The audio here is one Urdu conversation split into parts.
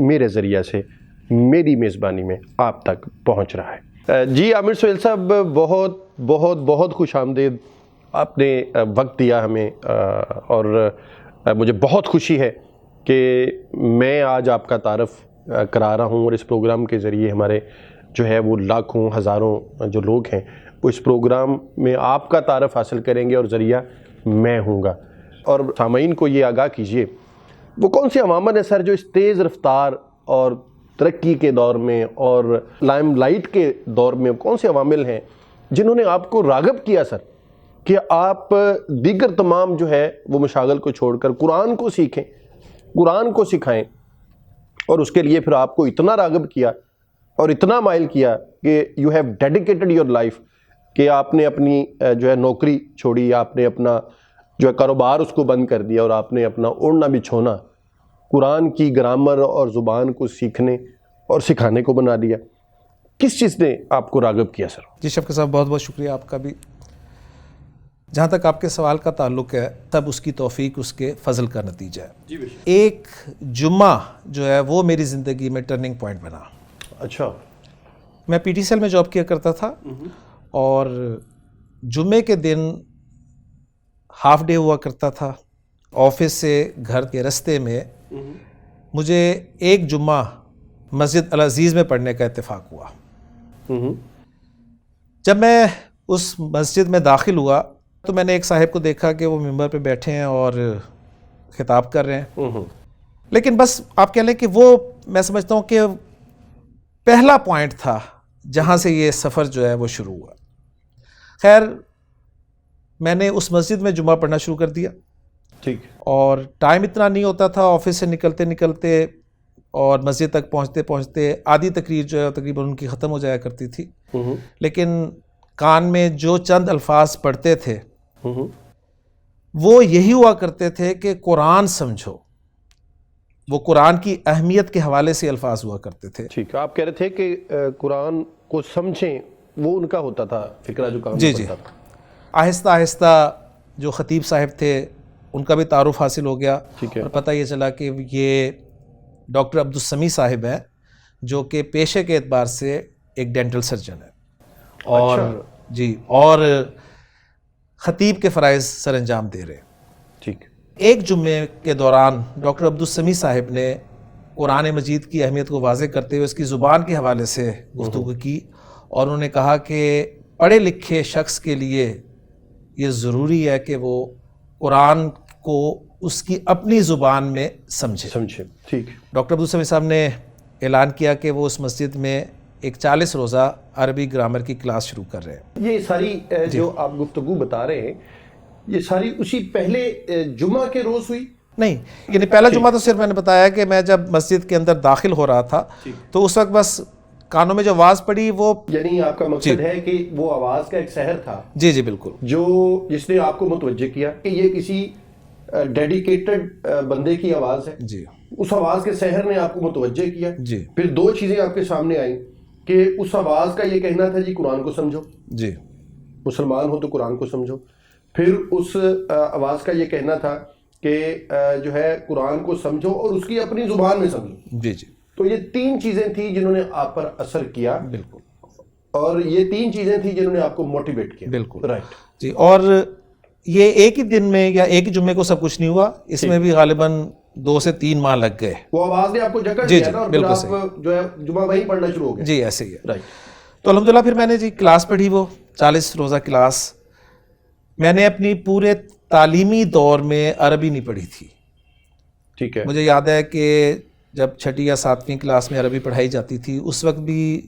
میرے ذریعہ سے میری میزبانی میں آپ تک پہنچ رہا ہے۔ جی عامر سہیل صاحب، بہت بہت بہت خوش آمدید، آپ نے وقت دیا ہمیں، اور مجھے بہت خوشی ہے کہ میں آج آپ کا تعارف کرا رہا ہوں، اور اس پروگرام کے ذریعے ہمارے جو ہے وہ لاکھوں ہزاروں جو لوگ ہیں وہ اس پروگرام میں آپ کا تعارف حاصل کریں گے، اور ذریعہ میں ہوں گا۔ اور سامعین کو یہ آگاہ کیجئے، وہ کون سے عوامل ہیں سر جو اس تیز رفتار اور ترقی کے دور میں اور لائم لائٹ کے دور میں کون سے عوامل ہیں جنہوں نے آپ کو راغب کیا سر کہ آپ دیگر تمام جو ہے وہ مشاغل کو چھوڑ کر قرآن کو سیکھیں، قرآن کو سکھائیں، اور اس کے لیے پھر آپ کو اتنا راغب کیا اور اتنا مائل کیا کہ you have dedicated your life, کہ آپ نے اپنی جو ہے نوکری چھوڑی، آپ نے اپنا جو ہے کاروبار اس کو بند کر دیا، اور آپ نے اپنا اوڑھنا بچھونا قرآن کی گرامر اور زبان کو سیکھنے اور سکھانے کو بنا دیا۔ کس چیز نے آپ کو راغب کیا سر؟ جی شفقت صاحب، بہت بہت شکریہ آپ کا بھی۔ جہاں تک آپ کے سوال کا تعلق ہے، تب اس کی توفیق اس کے فضل کا نتیجہ ہے۔ جی ایک جمعہ جو ہے وہ میری زندگی میں ٹرننگ پوائنٹ بنا۔ اچھا۔ میں پی ٹی سی ایل میں جاب کیا کرتا تھا، اور جمعے کے دن ہاف ڈے ہوا کرتا تھا۔ آفس سے گھر کے رستے میں مجھے ایک جمعہ مسجد العزیز میں پڑھنے کا اتفاق ہوا۔ جب میں اس مسجد میں داخل ہوا تو میں نے ایک صاحب کو دیکھا کہ وہ ممبر پہ بیٹھے ہیں اور خطاب کر رہے ہیں، لیکن بس آپ کہہ لیں کہ وہ میں سمجھتا ہوں کہ پہلا پوائنٹ تھا جہاں سے یہ سفر جو ہے وہ شروع ہوا۔ خیر، میں نے اس مسجد میں جمعہ پڑھنا شروع کر دیا، ٹھیک، اور ٹائم اتنا نہیں ہوتا تھا، آفس سے نکلتے نکلتے اور مسجد تک پہنچتے پہنچتے آدھی تقریر جو ہے تقریباً ان کی ختم ہو جایا کرتی تھی، لیکن کان میں جو چند الفاظ پڑھتے تھے وہ یہی ہوا کرتے تھے کہ قرآن سمجھو۔ وہ قرآن کی اہمیت کے حوالے سے الفاظ ہوا کرتے تھے۔ ٹھیک، آپ کہہ رہے تھے کہ قرآن کو سمجھیں، وہ ان کا ہوتا تھا فکرہ جو کام کرتا تھا۔ آہستہ آہستہ جو خطیب صاحب تھے ان کا بھی تعارف حاصل ہو گیا، اور پتہ یہ چلا کہ یہ ڈاکٹر عبدالسمیع صاحب ہیں، جو کہ پیشے کے اعتبار سے ایک ڈینٹل سرجن ہے، اور جی اور خطیب کے فرائض سر انجام دے رہے ہیں۔ ٹھیک، ایک جمعے کے دوران ڈاکٹر عبدالسمیع صاحب نے قرآن مجید کی اہمیت کو واضح کرتے ہوئے اس کی زبان کے حوالے سے گفتگو کی، اور انہوں نے کہا کہ پڑھے لکھے شخص کے لیے یہ ضروری ہے کہ وہ قرآن کو اس کی اپنی زبان میں سمجھے۔ ٹھیک، ڈاکٹر عبدالسمیع صاحب نے اعلان کیا کہ وہ اس مسجد میں ایک 40 روزہ عربی گرامر کی کلاس شروع کر رہے ہیں۔ یہ ساری جو آپ گفتگو بتا رہے ہیں، یہ ساری اسی پہلے جمعہ کے روز ہوئی؟ نہیں، یعنی پہلا جمعہ تو صرف میں نے بتایا کہ میں جب مسجد کے اندر داخل ہو رہا تھا تو اس وقت بس کانوں میں جو آواز پڑی وہ، یعنی آپ کا مقصد ہے کہ وہ آواز کا ایک سحر تھا؟ جی جی بالکل، جس نے آپ کو متوجہ کیا کہ یہ کسی ڈیڈیکیٹڈ بندے کی آواز ہے۔ جی، اس آواز کے سحر نے آپ کو متوجہ کیا۔ جی، پھر دو چیزیں آپ کے سامنے آئیں کہ اس آواز کا یہ کہنا تھا جی قرآن کو سمجھو، جی مسلمان ہو تو قرآن کو سمجھو۔ پھر اس آواز کا یہ کہنا تھا کہ جو ہے قرآن کو سمجھو اور اس کی اپنی زبان میں سمجھو۔ جی جی، تو یہ تین چیزیں تھیں جنہوں نے آپ پر اثر کیا، بالکل، اور یہ تین چیزیں تھیں جنہوں نے آپ کو موٹیویٹ کیا۔ بالکل، رائٹ جی۔ اور یہ ایک ہی دن میں یا ایک ہی جمعے کو سب کچھ نہیں ہوا، اس میں بھی غالباً 2 سے 3 ماہ لگ گئے۔ وہ آواز نے آپ کو جکڑ جی دیا نا، اور پھر آپ جو ہے جمعہ وہیں پڑھنا شروع ہو گئے۔ جی ایسے ہی ہے۔ رائٹ۔ تو الحمدللہ پھر میں نے جی کلاس پڑھی، وہ 40 روزہ کلاس۔ میں نے اپنی پورے تعلیمی دور میں عربی نہیں پڑھی تھی۔ ٹھیک ہے، مجھے یاد ہے کہ جب 6 یا 7ویں کلاس میں عربی پڑھائی جاتی تھی اس وقت بھی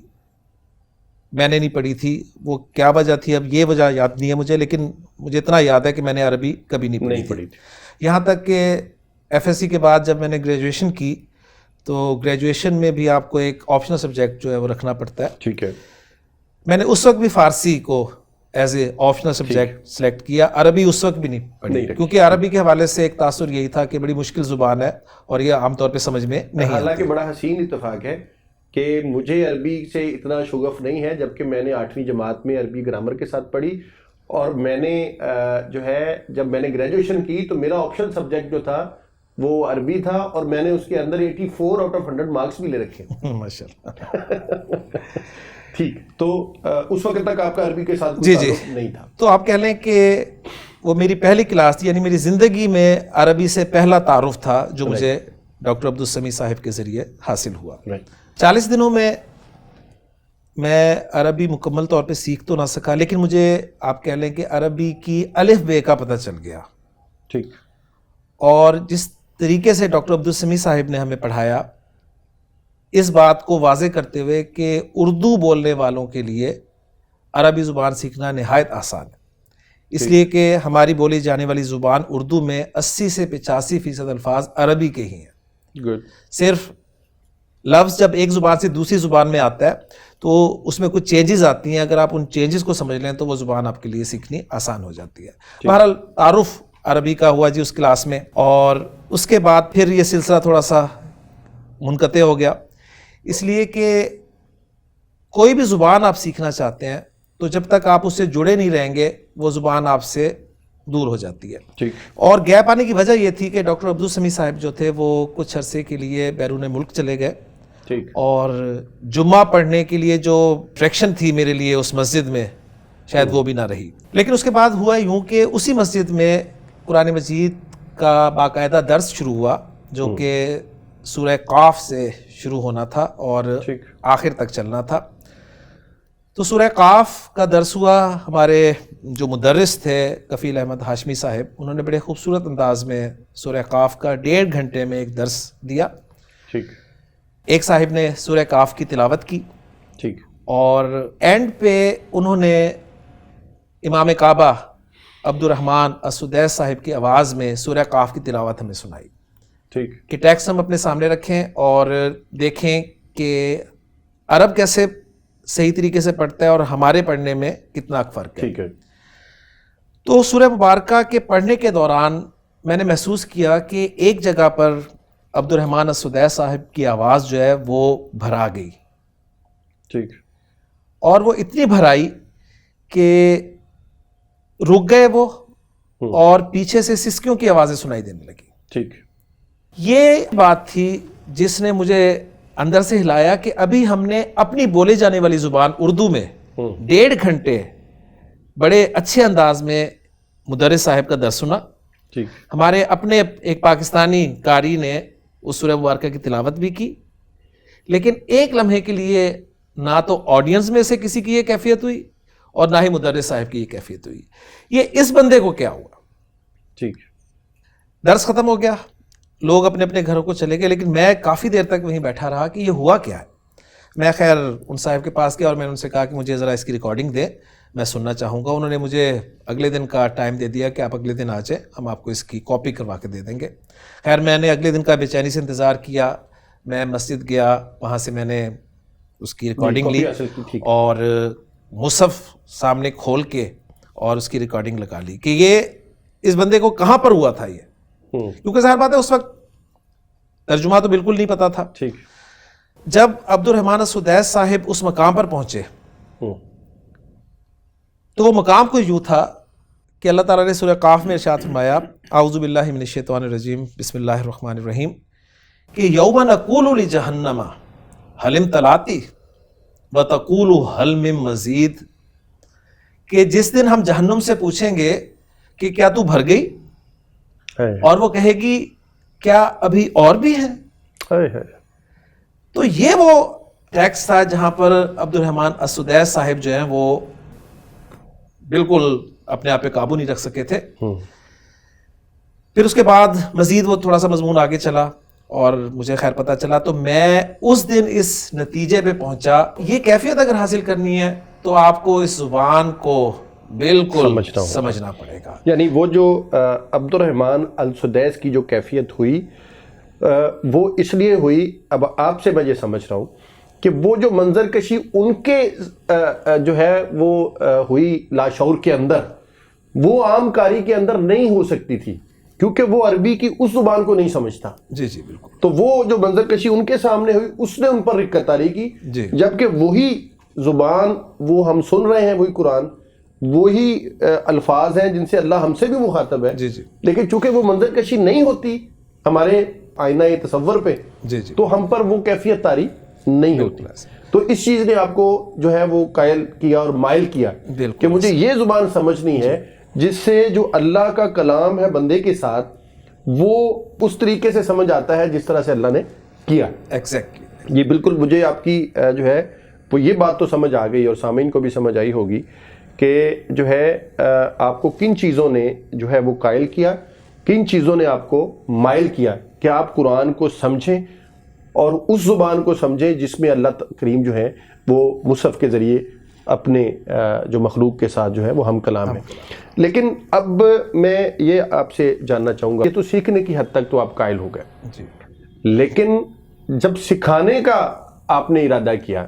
میں نے نہیں پڑھی تھی۔ وہ کیا وجہ تھی اب یہ وجہ یاد نہیں ہے مجھے، لیکن مجھے اتنا یاد ہے کہ میں نے عربی کبھی نہیں پڑھی تھی۔ یہاں تک کہ ایف ایس سی کے بعد جب میں نے گریجویشن کی تو گریجویشن میں بھی آپ کو ایک آپشنل سبجیکٹ جو ہے وہ رکھنا پڑتا ہے۔ ٹھیک ہے، میں نے اس وقت بھی فارسی کو as a optional subject select کیا، عربی اس وقت بھی نہیں پڑھی، کیونکہ عربی کے حوالے سے ایک تاثر یہی تھا کہ بڑی مشکل زبان ہے اور یہ عام طور پہ سمجھ میں نہیں آتی۔ حالانکہ بڑا حسین اتفاق ہے کہ مجھے عربی سے اتنا شغف نہیں ہے، جبکہ میں نے 8ویں جماعت میں عربی گرامر کے ساتھ پڑھی، اور میں نے جو ہے جب میں نے گریجویشن کی تو میرا آپشنل سبجیکٹ جو تھا وہ عربی تھا اور میں نے اس کے اندر 84 آؤٹ آف 100 مارکس بھی لے رکھے. ماشاء اللہ. ٹھیک, تو اس وقت تک آپ کا عربی کے ساتھ جی تعلق نہیں تھا. تو آپ کہہ لیں کہ وہ میری پہلی کلاس تھی, یعنی میری زندگی میں عربی سے پہلا تعارف تھا جو مجھے ڈاکٹر عبدالسمیع صاحب کے ذریعے حاصل ہوا. 40 دنوں میں عربی مکمل طور پہ سیکھ تو نہ سکا, لیکن مجھے آپ کہہ لیں کہ عربی کی الف بے کا پتہ چل گیا. ٹھیک. اور جس طریقے سے ڈاکٹر عبدالسمیع صاحب نے ہمیں پڑھایا, اس بات کو واضح کرتے ہوئے کہ اردو بولنے والوں کے لیے عربی زبان سیکھنا نہایت آسان ہے, اس لیے کہ ہماری بولی جانے والی زبان اردو میں 80 سے 85% الفاظ عربی کے ہی ہیں. گڈ. صرف لفظ جب ایک زبان سے دوسری زبان میں آتا ہے تو اس میں کچھ چینجز آتی ہیں, اگر آپ ان چینجز کو سمجھ لیں تو وہ زبان آپ کے لیے سیکھنی آسان ہو جاتی ہے. بہرحال تعارف عربی کا ہوا جی اس کلاس میں, اور اس کے بعد پھر یہ سلسلہ تھوڑا سا منقطع ہو گیا, اس لیے کہ کوئی بھی زبان آپ سیکھنا چاہتے ہیں تو جب تک آپ اس سے جڑے نہیں رہیں گے وہ زبان آپ سے دور ہو جاتی ہے. ٹھیک. اور گیپ آنے کی وجہ یہ تھی کہ ڈاکٹر عبدالسمیع صاحب جو تھے وہ کچھ عرصے کے لیے بیرون ملک چلے گئے, ٹھیک. اور جمعہ پڑھنے کے لیے جو ٹریکشن تھی میرے لیے اس مسجد میں شاید وہ بھی نہ رہی. لیکن اس کے بعد ہوا یوں کہ اسی مسجد میں قرآن مجید کا باقاعدہ درس شروع ہوا جو کہ سورہ قاف سے شروع ہونا تھا اور آخر تک چلنا تھا. تو سورہ قاف کا درس ہوا. ہمارے جو مدرس تھے کفیل احمد ہاشمی صاحب, انہوں نے بڑے خوبصورت انداز میں سورہ قاف کا 1.5 گھنٹے میں ایک درس دیا. ٹھیک. ایک صاحب نے سورہ قاف کی تلاوت کی. ٹھیک. اور اینڈ پہ انہوں نے امام کعبہ عبد الرحمن السدیس صاحب کی آواز میں سورہ قاف کی تلاوت ہمیں سنائی. ٹھیک. کہ ٹیکسٹ ہم اپنے سامنے رکھیں اور دیکھیں کہ عرب کیسے صحیح طریقے سے پڑھتا ہے اور ہمارے پڑھنے میں کتنا فرق ہے. ٹھیک ہے. تو سورہ مبارکہ کے پڑھنے کے دوران میں نے محسوس کیا کہ ایک جگہ پر عبد الرحمن السدیس صاحب کی آواز جو ہے وہ بھرا گئی. ٹھیک. اور وہ اتنی بھرائی کہ رک گئے وہ, اور پیچھے سے سسکیوں کی آوازیں سنائی دینے لگی. ٹھیک. یہ بات تھی جس نے مجھے اندر سے ہلایا کہ ابھی ہم نے اپنی بولے جانے والی زبان اردو میں 1.5 گھنٹے بڑے اچھے انداز میں مدرس صاحب کا درس سنا. ٹھیک. ہمارے اپنے ایک پاکستانی قاری نے اس سورہ مبارکہ کی تلاوت بھی کی, لیکن ایک لمحے کے لیے نہ تو آڈینس میں سے کسی کی یہ کیفیت ہوئی اور نہ ہی مدرس صاحب کی یہ کیفیت ہوئی. یہ اس بندے کو کیا ہوا؟ ٹھیک. درس ختم ہو گیا, لوگ اپنے اپنے گھروں کو چلے گئے, لیکن میں کافی دیر تک وہیں بیٹھا رہا کہ یہ ہوا کیا ہے. میں خیر ان صاحب کے پاس گیا اور میں نے ان سے کہا کہ مجھے ذرا اس کی ریکارڈنگ دیں, میں سننا چاہوں گا. انہوں نے مجھے اگلے دن کا ٹائم دے دیا کہ آپ اگلے دن آ جائیں, ہم آپ کو اس کی کاپی کروا کے دے دیں گے. خیر میں نے اگلے دن کا بے چینی سے انتظار کیا. میں مسجد گیا, وہاں سے میں نے اس کی ریکارڈنگ لی اور مصحف سامنے کھول کے اور اس کی ریکارڈنگ لگا لی کہ یہ اس بندے کو کہاں پر ہوا تھا یہ, کیونکہ ظاہر بات ہے اس وقت ترجمہ تو بالکل نہیں پتا تھا. ٹھیک. جب عبد الرحمن السدیس صاحب اس مقام پر پہنچے تو وہ مقام کو یوں تھا کہ اللہ تعالیٰ نے سورہ قاف میں ارشاد فرمایا اعوذ باللہ من الشیطان الرجیم بسم اللہ الرحمن الرحیم کہ یوم نقول لجہنم حل امتلأتی وتقول حل من مزید, کہ جس دن ہم جہنم سے پوچھیں گے کہ کیا تو بھر گئی, اور وہ کہے گی کیا ابھی اور بھی ہے. تو یہ وہ ٹیکسٹ تھا جہاں پر عبد الرحمن السدیس صاحب جو ہیں وہ بالکل اپنے آپ پہ قابو نہیں رکھ سکے تھے. پھر اس کے بعد مزید وہ تھوڑا سا مضمون آگے چلا اور مجھے خیر پتہ چلا, تو میں اس دن اس نتیجے پہ پہنچا یہ کیفیت اگر حاصل کرنی ہے تو آپ کو اس زبان کو بالکل سمجھنا پڑے گا. یعنی وہ جو عبد الرحمن السدیس کی جو کیفیت ہوئی وہ اس لیے ہوئی, اب آپ سے میں یہ سمجھ رہا ہوں کہ وہ جو منظر کشی ان کے جو ہے وہ ہوئی لاشعور کے اندر, وہ عام قاری کے اندر نہیں ہو سکتی تھی کیونکہ وہ عربی کی اس زبان کو نہیں سمجھتا. جی جی بالکل. تو وہ جو منظر کشی ان کے سامنے ہوئی اس نے ان پر رقت طاری کی, جبکہ وہی زبان وہ ہم سن رہے ہیں, وہی قرآن, وہی الفاظ ہیں جن سے اللہ ہم سے بھی مخاطب ہے. جی جی. لیکن چونکہ وہ منظر کشی نہیں ہوتی ہمارے آئینہ تصور پہ جی جی تو ہم پر وہ کیفیت طاری نہیں ہوتی. تو اس چیز نے آپ کو جو ہے وہ قائل کیا اور مائل کیا کہ مجھے یہ زبان سمجھنی ہے جس سے جو اللہ کا کلام ہے بندے کے ساتھ وہ اس طریقے سے سمجھ آتا ہے جس طرح سے اللہ نے کیا. ایگزیکٹلی. یہ بالکل مجھے آپ کی جو ہے وہ یہ بات تو سمجھ آ گئی اور سامعین کو بھی سمجھ آئی ہوگی کہ جو ہے آپ کو کن چیزوں نے جو ہے وہ قائل کیا, کن چیزوں نے آپ کو مائل کیا کہ آپ قرآن کو سمجھیں اور اس زبان کو سمجھیں جس میں اللہ کریم جو ہے وہ مصحف کے ذریعے اپنے جو مخلوق کے ساتھ جو ہے وہ ہم کلام ہے. لیکن اب میں یہ آپ سے جاننا چاہوں گا کہ تو سیکھنے کی حد تک تو آپ قائل ہو گئے جی, لیکن جب سکھانے کا آپ نے ارادہ کیا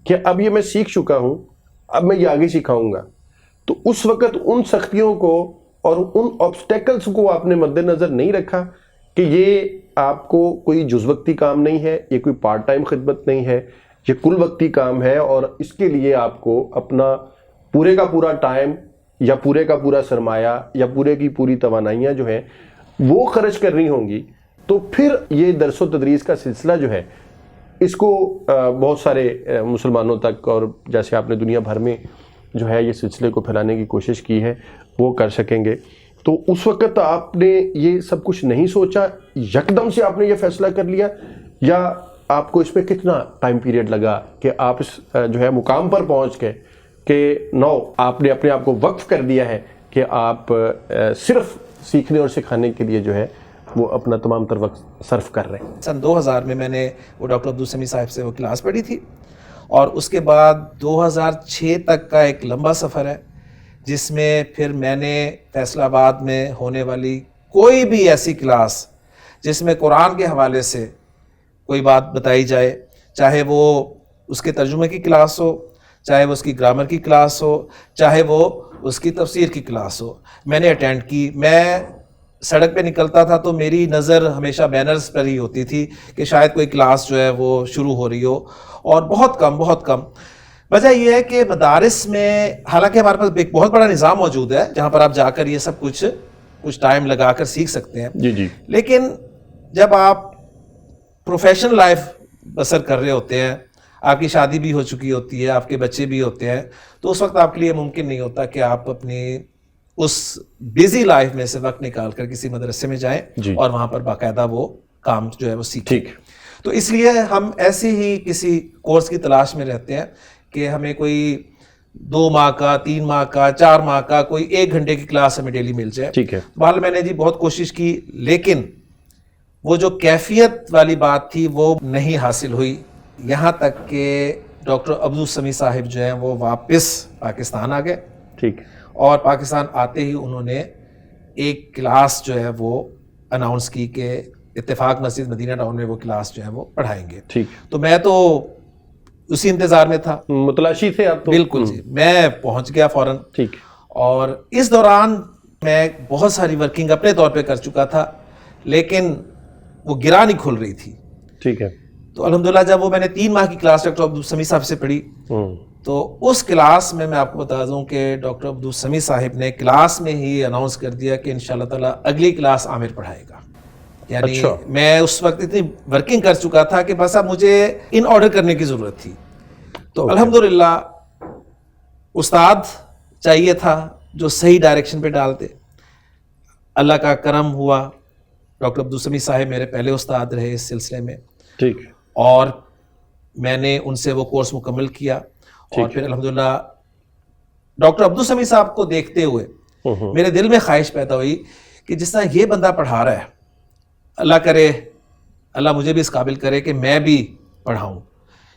کہ اب یہ میں سیکھ چکا ہوں, اب میں یہ آگے سکھاؤں گا, تو اس وقت ان سختیوں کو اور ان آبسٹیکلز کو آپ نے مد نظر نہیں رکھا کہ یہ آپ کو کوئی جز وقتی کام نہیں ہے, یہ کوئی پارٹ ٹائم خدمت نہیں ہے, یہ کل وقتی کام ہے اور اس کے لیے آپ کو اپنا پورے کا پورا ٹائم یا پورے کا پورا سرمایہ یا پورے کی پوری توانائیاں جو ہیں وہ خرچ کرنی ہوں گی. تو پھر یہ درس و تدریس کا سلسلہ جو ہے اس کو بہت سارے مسلمانوں تک اور جیسے آپ نے دنیا بھر میں جو ہے یہ سلسلے کو پھیلانے کی کوشش کی ہے وہ کر سکیں گے. تو اس وقت آپ نے یہ سب کچھ نہیں سوچا, یکدم سے آپ نے یہ فیصلہ کر لیا, یا آپ کو اس میں کتنا ٹائم پیریڈ لگا کہ آپ اس جو ہے مقام پر پہنچ گئے کہ آپ نے اپنے آپ کو وقف کر دیا ہے کہ آپ صرف سیکھنے اور سکھانے کے لیے جو ہے وہ اپنا تمام تر وقت صرف کر رہے ہیں؟ سن 2000 میں نے وہ ڈاکٹر عبدالسمیع صاحب سے وہ کلاس پڑھی تھی, اور اس کے بعد 2006 تک کا ایک لمبا سفر ہے جس میں پھر میں نے فیصل آباد میں ہونے والی کوئی بھی ایسی کلاس جس میں قرآن کے حوالے سے کوئی بات بتائی جائے, چاہے وہ اس کے ترجمے کی کلاس ہو, چاہے وہ اس کی گرامر کی کلاس ہو, چاہے وہ اس کی تفسیر کی کلاس ہو, میں نے اٹینڈ کی. میں سڑک پہ نکلتا تھا تو میری نظر ہمیشہ بینرز پر ہی ہوتی تھی کہ شاید کوئی کلاس جو ہے وہ شروع ہو رہی ہو, اور بہت کم. وجہ یہ ہے کہ مدارس میں حالانکہ ہمارے پاس ایک بہت بڑا نظام موجود ہے جہاں پر آپ جا کر یہ سب کچھ ٹائم لگا کر سیکھ سکتے ہیں, جی, لیکن جب آپ پروفیشنل لائف بسر کر رہے ہوتے ہیں, آپ کی شادی بھی ہو چکی ہوتی ہے, آپ کے بچے بھی ہوتے ہیں, تو اس وقت آپ کے لیے ممکن نہیں ہوتا کہ آپ اپنی اس بیزی لائف میں سے وقت نکال کر کسی مدرسے میں جائیں اور وہاں پر باقاعدہ وہ کام جو ہے وہ سیکھیں. تو اس لیے ہم ایسے ہی کسی کورس کی تلاش میں رہتے ہیں کہ ہمیں کوئی 2 ماہ کا, 3 ماہ کا, 4 ماہ کا کوئی 1 گھنٹے کی کلاس ہمیں ڈیلی مل جائے. ٹھیک ہے. بہرحال میں نے جی بہت کوشش کی, لیکن وہ جو کیفیت والی بات تھی وہ نہیں حاصل ہوئی, یہاں تک کہ ڈاکٹر عبدالسمیع صاحب جو ہیں وہ واپس پاکستان آ گئے. ٹھیک. اور پاکستان آتے ہی انہوں نے ایک کلاس جو ہے وہ اناؤنس کی کہ اتفاق مسجد مدینہ ٹاؤن میں وہ کلاس جو ہے وہ پڑھائیں گے. ٹھیک. تو میں تو اسی انتظار میں تھا, متلاشی تھے آپ تو. بالکل جی, میں پہنچ گیا فوراً. ٹھیک. اور اس دوران میں بہت ساری ورکنگ اپنے طور پہ کر چکا تھا, لیکن وہ گرا نہیں کھل رہی تھی. ٹھیک ہے. تو الحمدللہ جب وہ میں نے 3 ماہ کی کلاس ڈاکٹر عبدالسمیع صاحب سے پڑھی, تو اس کلاس میں آپ کو بتا دوں کہ ڈاکٹر عبدالسمیع صاحب نے کلاس میں ہی اناؤنس کر دیا کہ انشاءاللہ تعالیٰ اگلی کلاس عامر پڑھائے گا. یعنی میں اس وقت اتنی ورکنگ کر چکا تھا کہ بس اب مجھے ان آرڈر کرنے کی ضرورت تھی. تو الحمدللہ استاد چاہیے تھا جو صحیح ڈائریکشن پہ ڈالتے. اللہ کا کرم ہوا, ڈاکٹر عبدالسمیع صاحب میرے پہلے استاد رہے اس سلسلے میں. ٹھیک. اور میں نے ان سے وہ کورس مکمل کیا, اور پھر الحمدللہ ڈاکٹر عبدالسمیع صاحب کو دیکھتے ہوئے میرے دل میں خواہش پیدا ہوئی کہ جس طرح یہ بندہ پڑھا رہا ہے, اللہ کرے اللہ مجھے بھی اس قابل کرے کہ میں بھی پڑھاؤں,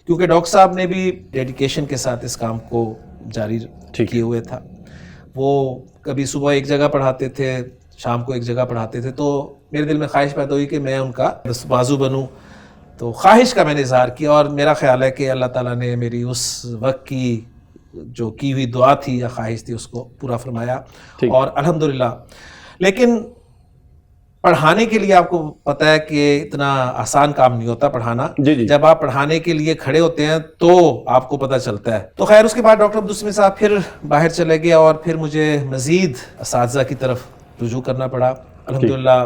کیونکہ ڈاکٹر صاحب نے بھی ڈیڈیکیشن کے ساتھ اس کام کو جاری کیے ہوئے تھا. وہ کبھی صبح ایک جگہ پڑھاتے تھے, شام کو ایک جگہ پڑھاتے تھے, تو میرے دل میں خواہش پیدا ہوئی کہ میں ان کا بازو بنوں. تو خواہش کا میں نے اظہار کیا, اور میرا خیال ہے کہ اللہ تعالیٰ نے میری اس وقت کی جو کی ہوئی دعا تھی یا خواہش تھی اس کو پورا فرمایا, اور الحمدللہ. لیکن پڑھانے کے لیے آپ کو پتہ ہے کہ اتنا آسان کام نہیں ہوتا پڑھانا. جب آپ پڑھانے کے لیے کھڑے ہوتے ہیں تو آپ کو پتہ چلتا ہے. تو خیر اس کے بعد ڈاکٹر عبدالسمیع صاحب پھر باہر چلے گئے, اور پھر مجھے مزید اساتذہ کی طرف رجوع کرنا پڑا. الحمدللہ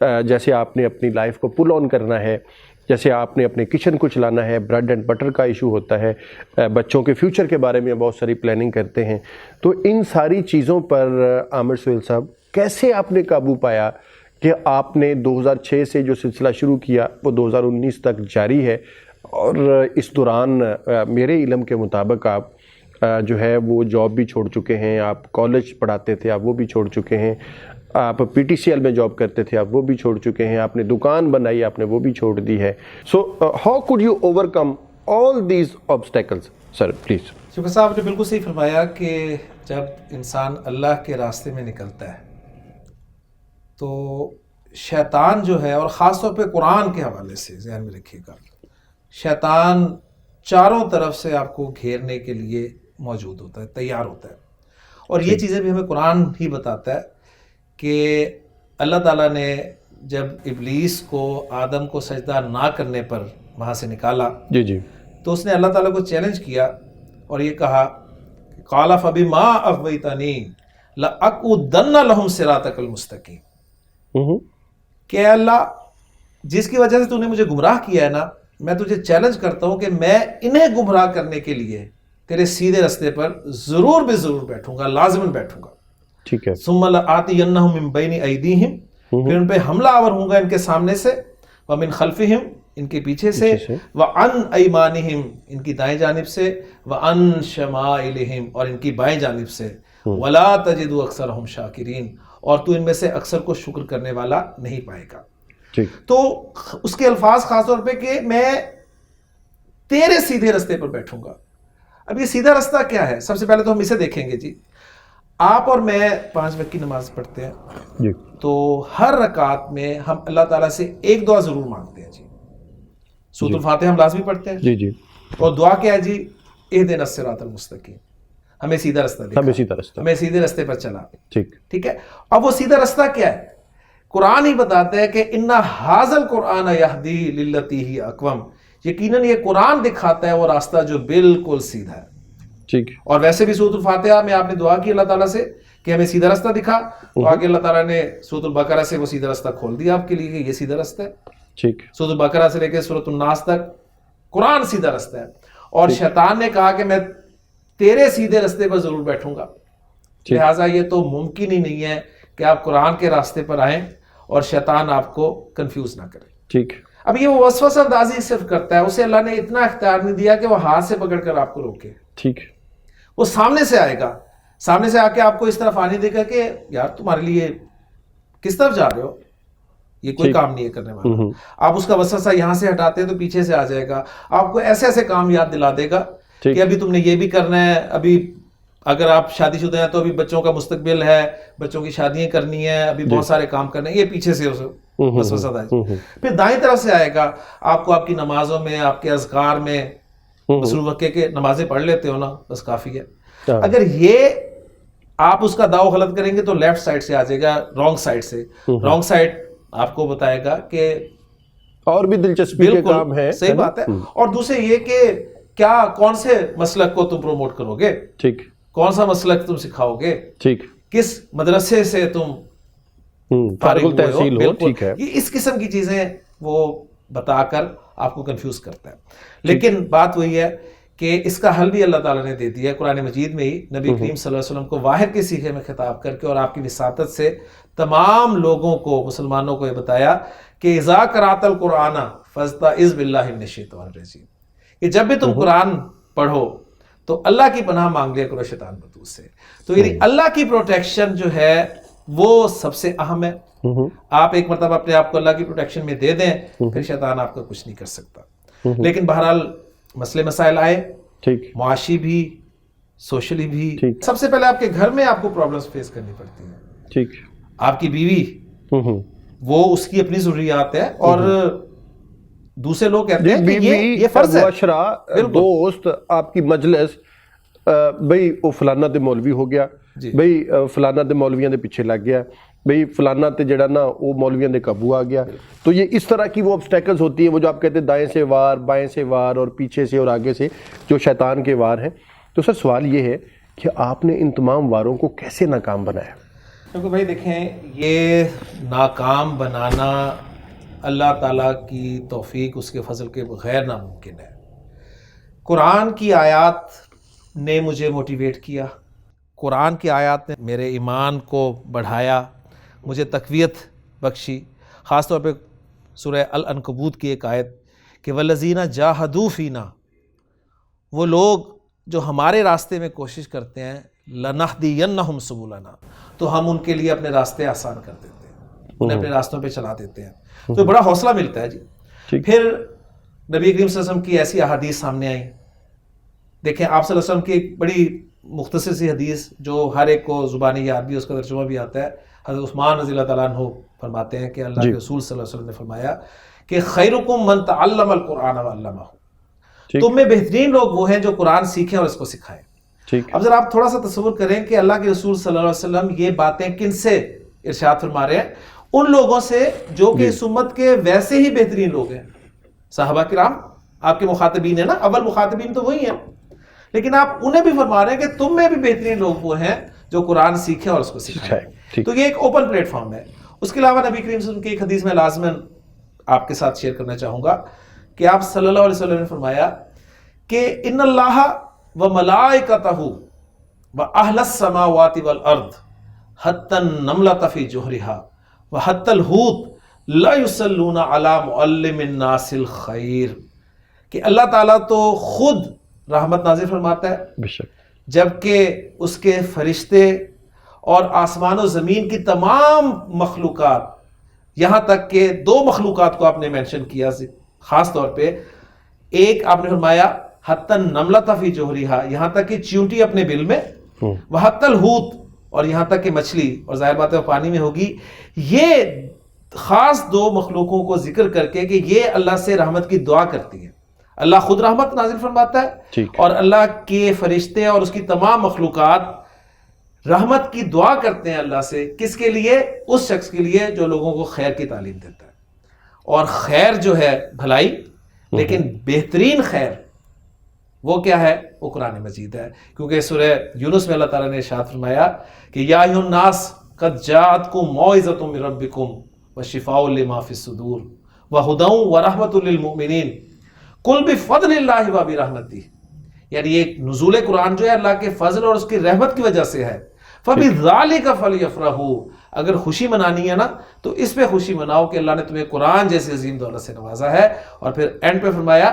جیسے آپ نے اپنی لائف کو پل آن کرنا ہے، جیسے آپ نے اپنے کچن کو چلانا ہے، بریڈ اینڈ بٹر کا ایشو ہوتا ہے، بچوں کے فیوچر کے بارے میں بہت ساری پلاننگ کرتے ہیں، تو ان ساری چیزوں پر عامر سہیل صاحب کیسے آپ نے قابو پایا کہ آپ نے 2006 سے جو سلسلہ شروع کیا وہ 2019 تک جاری ہے، اور اس دوران میرے علم کے مطابق آپ جو ہے وہ جاب بھی چھوڑ چکے ہیں، آپ کالج پڑھاتے تھے آپ وہ بھی چھوڑ چکے ہیں، آپ پی ٹی سی ایل میں جاب کرتے تھے آپ وہ بھی چھوڑ چکے ہیں، آپ نے دکان بنائی آپ نے وہ بھی چھوڑ دی ہے. So how could you over come all these obstacles? Sir please. شکر صاحب نے بالکل صحیح فرمایا کہ جب انسان اللہ کے راستے میں نکلتا ہے تو شیطان جو ہے، اور خاص طور پہ قرآن کے حوالے سے ذہن میں رکھیے گا، شیطان چاروں طرف سے آپ کو گھیرنے کے لیے موجود ہوتا ہے، تیار ہوتا ہے. اور یہ چیزیں بھی ہمیں قرآن ہی بتاتا ہے کہ اللہ تعالیٰ نے جب ابلیس کو آدم کو سجدہ نہ کرنے پر وہاں سے نکالا جی تو اس نے اللہ تعالیٰ کو چیلنج کیا اور یہ کہا قال فبما اغویتنی لاقعدن لهم صراطک المستقیم، کہ اللہ جس کی وجہ سے تو نے مجھے گمراہ کیا ہے نا، میں تجھے چیلنج کرتا ہوں کہ میں انہیں گمراہ کرنے کے لیے تیرے سیدھے رستے پر ضرور بے ضرور بیٹھوں گا، لازماً بیٹھوں گا. ٹھیک ہے. ثم لآتینہم من بین ایدیہم، پھر ان پہ حملہ آور ہوں گا ان کے سامنے سے، ومن خلفہم ان کے پیچھے سے، وعن ایمانہم ان کی دائیں جانب سے، وعن شمائلہم اور ان کی بائیں جانب سے، ولا تجد اکثرہم شاکرین اور تو ان میں سے اکثر کو شکر کرنے والا نہیں پائے گا. تو اس کے الفاظ خاص طور پہ کہ میں تیرے سیدھے رستے پر بیٹھوں گا. اب یہ سیدھا رستہ کیا ہے؟ سب سے پہلے تو ہم اسے دیکھیں گے. جی آپ اور میں 5 وقت کی نماز پڑھتے ہیں جی، تو ہر رکعت میں ہم اللہ تعالیٰ سے ایک دعا ضرور مانگتے ہیں. جی سورۃ الفاتحہ ہم لازمی پڑھتے ہیں. جی اور دعا کیا ہے؟ جی اہدنا الصراط المستقیم، ہمیں سیدھا رستہ دکھا، ہمیں سیدھے رستے پر چلا. ٹھیک ہے. اب وہ سیدھا رستہ کیا ہے؟ قرآن ہی بتاتا ہے کہ اِنَّ هَٰذَا الْقُرْآنَ يَهْدِي لِلَّتِي هِيَ أَقْوَمُ، یقیناً یہ قرآن دکھاتا ہے وہ راستہ جو بالکل سیدھا ہے. ٹھیک. اور ویسے بھی سورۃ الفاتحہ میں آپ نے دعا کی اللہ تعالیٰ سے کہ ہمیں سیدھا رستہ دکھا، تو آگے اللہ تعالیٰ نے سورۃ البقرہ سے وہ سیدھا رستہ کھول دیا آپ کے لیے کہ یہ سیدھا رستہ ہے. ٹھیک. سورۃ البقرہ سے لے کے سورۃ الناس تک قرآن سیدھا رستہ ہے. اور شیطان نے کہا کہ میں تیرے سیدھے رستے پر ضرور بیٹھوں گا، لہٰذا یہ تو ممکن ہی نہیں ہے کہ آپ قرآن کے راستے پر آئیں اور شیطان آپ کو کنفیوز نہ کرے. ٹھیک. اب یہ وہ وسوسہ اندازی صرف کرتا ہے، اسے اللہ نے اتنا اختیار نہیں دیا کہ وہ ہاتھ سے پکڑ کر آپ کو روکے. ٹھیک. وہ سامنے سے آئے گا، سامنے سے آ کے آپ کو اس طرف آنے دے گا کہ یار تمہارے لیے کس طرف جا رہے ہو، یہ کوئی کام نہیں ہے کرنے والا. آپ اس کا وسوسہ یہاں سے ہٹاتے ہیں تو پیچھے سے آ جائے گا، آپ کو ایسے ایسے کام یاد دلا دے گا کہ ابھی تم نے یہ بھی کرنا ہے، ابھی اگر آپ شادی شدہ ہیں تو ابھی بچوں کا مستقبل ہے، بچوں کی شادیاں کرنی ہیں، ابھی بہت سارے کام کرنے ہیں، یہ پیچھے سے وسوسہ آئے. پھر دائیں طرف سے آئے گا، آپ کو آپ کی نمازوں میں، آپ کے اذکار میں مصروف رکھے کہ نمازیں پڑھ لیتے ہو نا، بس کافی ہے. اگر یہ آپ اس کا داؤ غلط کریں گے تو لیفٹ سائڈ سے آ جائے گا، رانگ سائڈ سے. رانگ سائڈ آپ کو بتائے گا کہ اور بھی دلچسپی کے کام ہے. صحیح بات ہے. اور دوسرے یہ کہ کیا کون سے مسلک کو تم پروموٹ کرو گے، ٹھیک، کون سا مسلک تم سکھاؤ گے، ٹھیک، کس مدرسے سے تم فارغ ہوئے ہو. ٹھیک ہے. یہ اس قسم کی چیزیں وہ بتا کر آپ کو کنفیوز کرتا ہے. لیکن بات وہی ہے کہ اس کا حل بھی اللہ تعالیٰ نے دے دیا ہے قرآن مجید میں ہی. نبی کریم صلی اللہ علیہ وسلم کو واحد کے صیغے میں خطاب کر کے اور آپ کی وساطت سے تمام لوگوں کو، مسلمانوں کو یہ بتایا کہ اذا قرأت القرآن فاستعذ باللہ من الشیطان الرجیم، کہ جب بھی تم قرآن پڑھو تو اللہ کی پناہ مانگ لیا کرو شیطان بدوس سے. تو یعنی اللہ کی پروٹیکشن جو ہے وہ سب سے اہم ہے. آپ ایک مرتبہ اپنے آپ کو اللہ کی پروٹیکشن میں دے دیں، پھر شیطان آپ کا کچھ نہیں کر سکتا. لیکن بہرحال مسئلے مسائل آئے، ٹھیک، معاشی بھی، سوشلی بھی. سب سے پہلے آپ کے گھر میں آپ کو پرابلمز فیس کرنی پڑتی ہیں. ٹھیک. آپ کی بیوی، وہ اس کی اپنی ضروریات ہے، اور دوسرے لوگ کہتے ہیں کہ یہ فرض ہے. معاشرہ، دوست، آپ کی مجلس، بھئی وہ فلانا تے مولوی ہو گیا، بھئی فلانا تے مولویاں دے پیچھے لگ گیا، بھئی فلانا تے جڑا نا وہ مولویاں دے قابو آ گیا. تو یہ اس طرح کی وہ obstacles ہوتی ہیں، وہ جو آپ کہتے ہیں دائیں سے وار، بائیں سے وار، اور پیچھے سے اور آگے سے جو شیطان کے وار ہیں. تو سر سوال یہ ہے کہ آپ نے ان تمام واروں کو کیسے ناکام بنایا؟ کیونکہ بھائی دیکھیں یہ ناکام بنانا اللہ تعالیٰ کی توفیق اس کے فضل کے بغیر ناممکن ہے. قرآن کی آیات نے مجھے موٹیویٹ کیا، قرآن کی آیات نے میرے ایمان کو بڑھایا، مجھے تقویت بخشی. خاص طور پہ سورہ العنکبوت کی ایک آیت کہ والذین جاہدوا فینا، وہ لوگ جو ہمارے راستے میں کوشش کرتے ہیں، لنہدینہم سبلنا، تو ہم ان کے لیے اپنے راستے آسان کر دیتے ہیں، انہیں اپنے راستوں پہ چلا دیتے ہیں. تو بڑا حوصلہ ملتا ہے جی. پھر نبی کریم صلی اللہ علیہ وسلم کی ایسی احادیث سامنے آئیں. دیکھیں آپ صلی اللہ علیہ وسلم کی ایک بڑی مختصر سی حدیث جو ہر ایک کو زبانی یاد بھی، اس کا ترجمہ بھی آتا ہے. حضرت عثمان رضی اللہ تعالیٰ عنہ فرماتے ہیں کہ اللہ کے رسول صلی اللہ علیہ وسلم نے فرمایا کہ خیرکم من تعلم القرآن وعلمہ، تم میں بہترین لوگ وہ ہیں جو قرآن سیکھیں اور اس کو سکھائیں. اب ذرا آپ تھوڑا سا تصور کریں کہ اللہ کے رسول صلی اللہ علیہ وسلم یہ باتیں کن سے ارشاد فرما رہے ہیں؟ ان لوگوں سے جو کہ اس امت کے ویسے ہی بہترین لوگ ہیں. صحابہ کرام آپ کے مخاطبین ہیں نا، اول مخاطبین تو وہی ہیں، لیکن آپ انہیں بھی فرما رہے ہیں کہ تم میں بھی بہترین لوگ وہ ہیں جو قرآن سیکھیں اور اس کو سکھائیں. تو یہ ایک اوپن پلیٹ فارم ہے. اس کے علاوہ نبی کریم صلی اللہ علیہ وسلم کی ایک حدیث میں لازماً آپ کے ساتھ شیئر کرنا چاہوں گا کہ آپ صلی اللہ علیہ وسلم نے فرمایا کہ ان اللہ و ملائکتہ و اہل السماوات والارض حتی النملۃ فی جوہرہا و حتی الحوت لا یصلون علی معلم الناس الخیر، کہ اللہ تعالیٰ تو خود رحمت نازل فرماتا ہے، جبکہ اس کے فرشتے اور آسمان و زمین کی تمام مخلوقات، یہاں تک کہ دو مخلوقات کو آپ نے مینشن کیا خاص طور پہ، ایک آپ نے فرمایا حتی النملۃ فی جوہرہا، یہاں تک کہ چیونٹی اپنے بل میں، وحتی الحوت، اور یہاں تک کہ مچھلی، اور ظاہر بات ہے وہ پانی میں ہوگی. یہ خاص دو مخلوقوں کو ذکر کر کے کہ یہ اللہ سے رحمت کی دعا کرتی ہیں. اللہ خود رحمت نازل فرماتا ہے اور اللہ کے فرشتے اور اس کی تمام مخلوقات رحمت کی دعا کرتے ہیں اللہ سے. کس کے لیے؟ اس شخص کے لیے جو لوگوں کو خیر کی تعلیم دیتا ہے. اور خیر جو ہے بھلائی، لیکن بہترین خیر وہ کیا ہے؟ وہ قرآن مجید ہے. کیونکہ سورہ یونس میں اللہ تعالیٰ نے ارشاد فرمایا کہ یا ایھا الناس قد جاءتکم موعظۃ من ربکم وشفاء لما فی الصدور وہدی ورحمۃ للمؤمنین قل بفضل اللہ وبرحمتہ. یعنی ایک نزول قرآن جو ہے اللہ کے فضل اور اس کی رحمت کی وجہ سے ہے. فبذالک فلیفرحوا، اگر خوشی منانی ہے نا تو اس پہ خوشی مناؤ کہ اللہ نے تمہیں قرآن جیسی عظیم دولت سے نوازا ہے. اور پھر اینڈ پہ فرمایا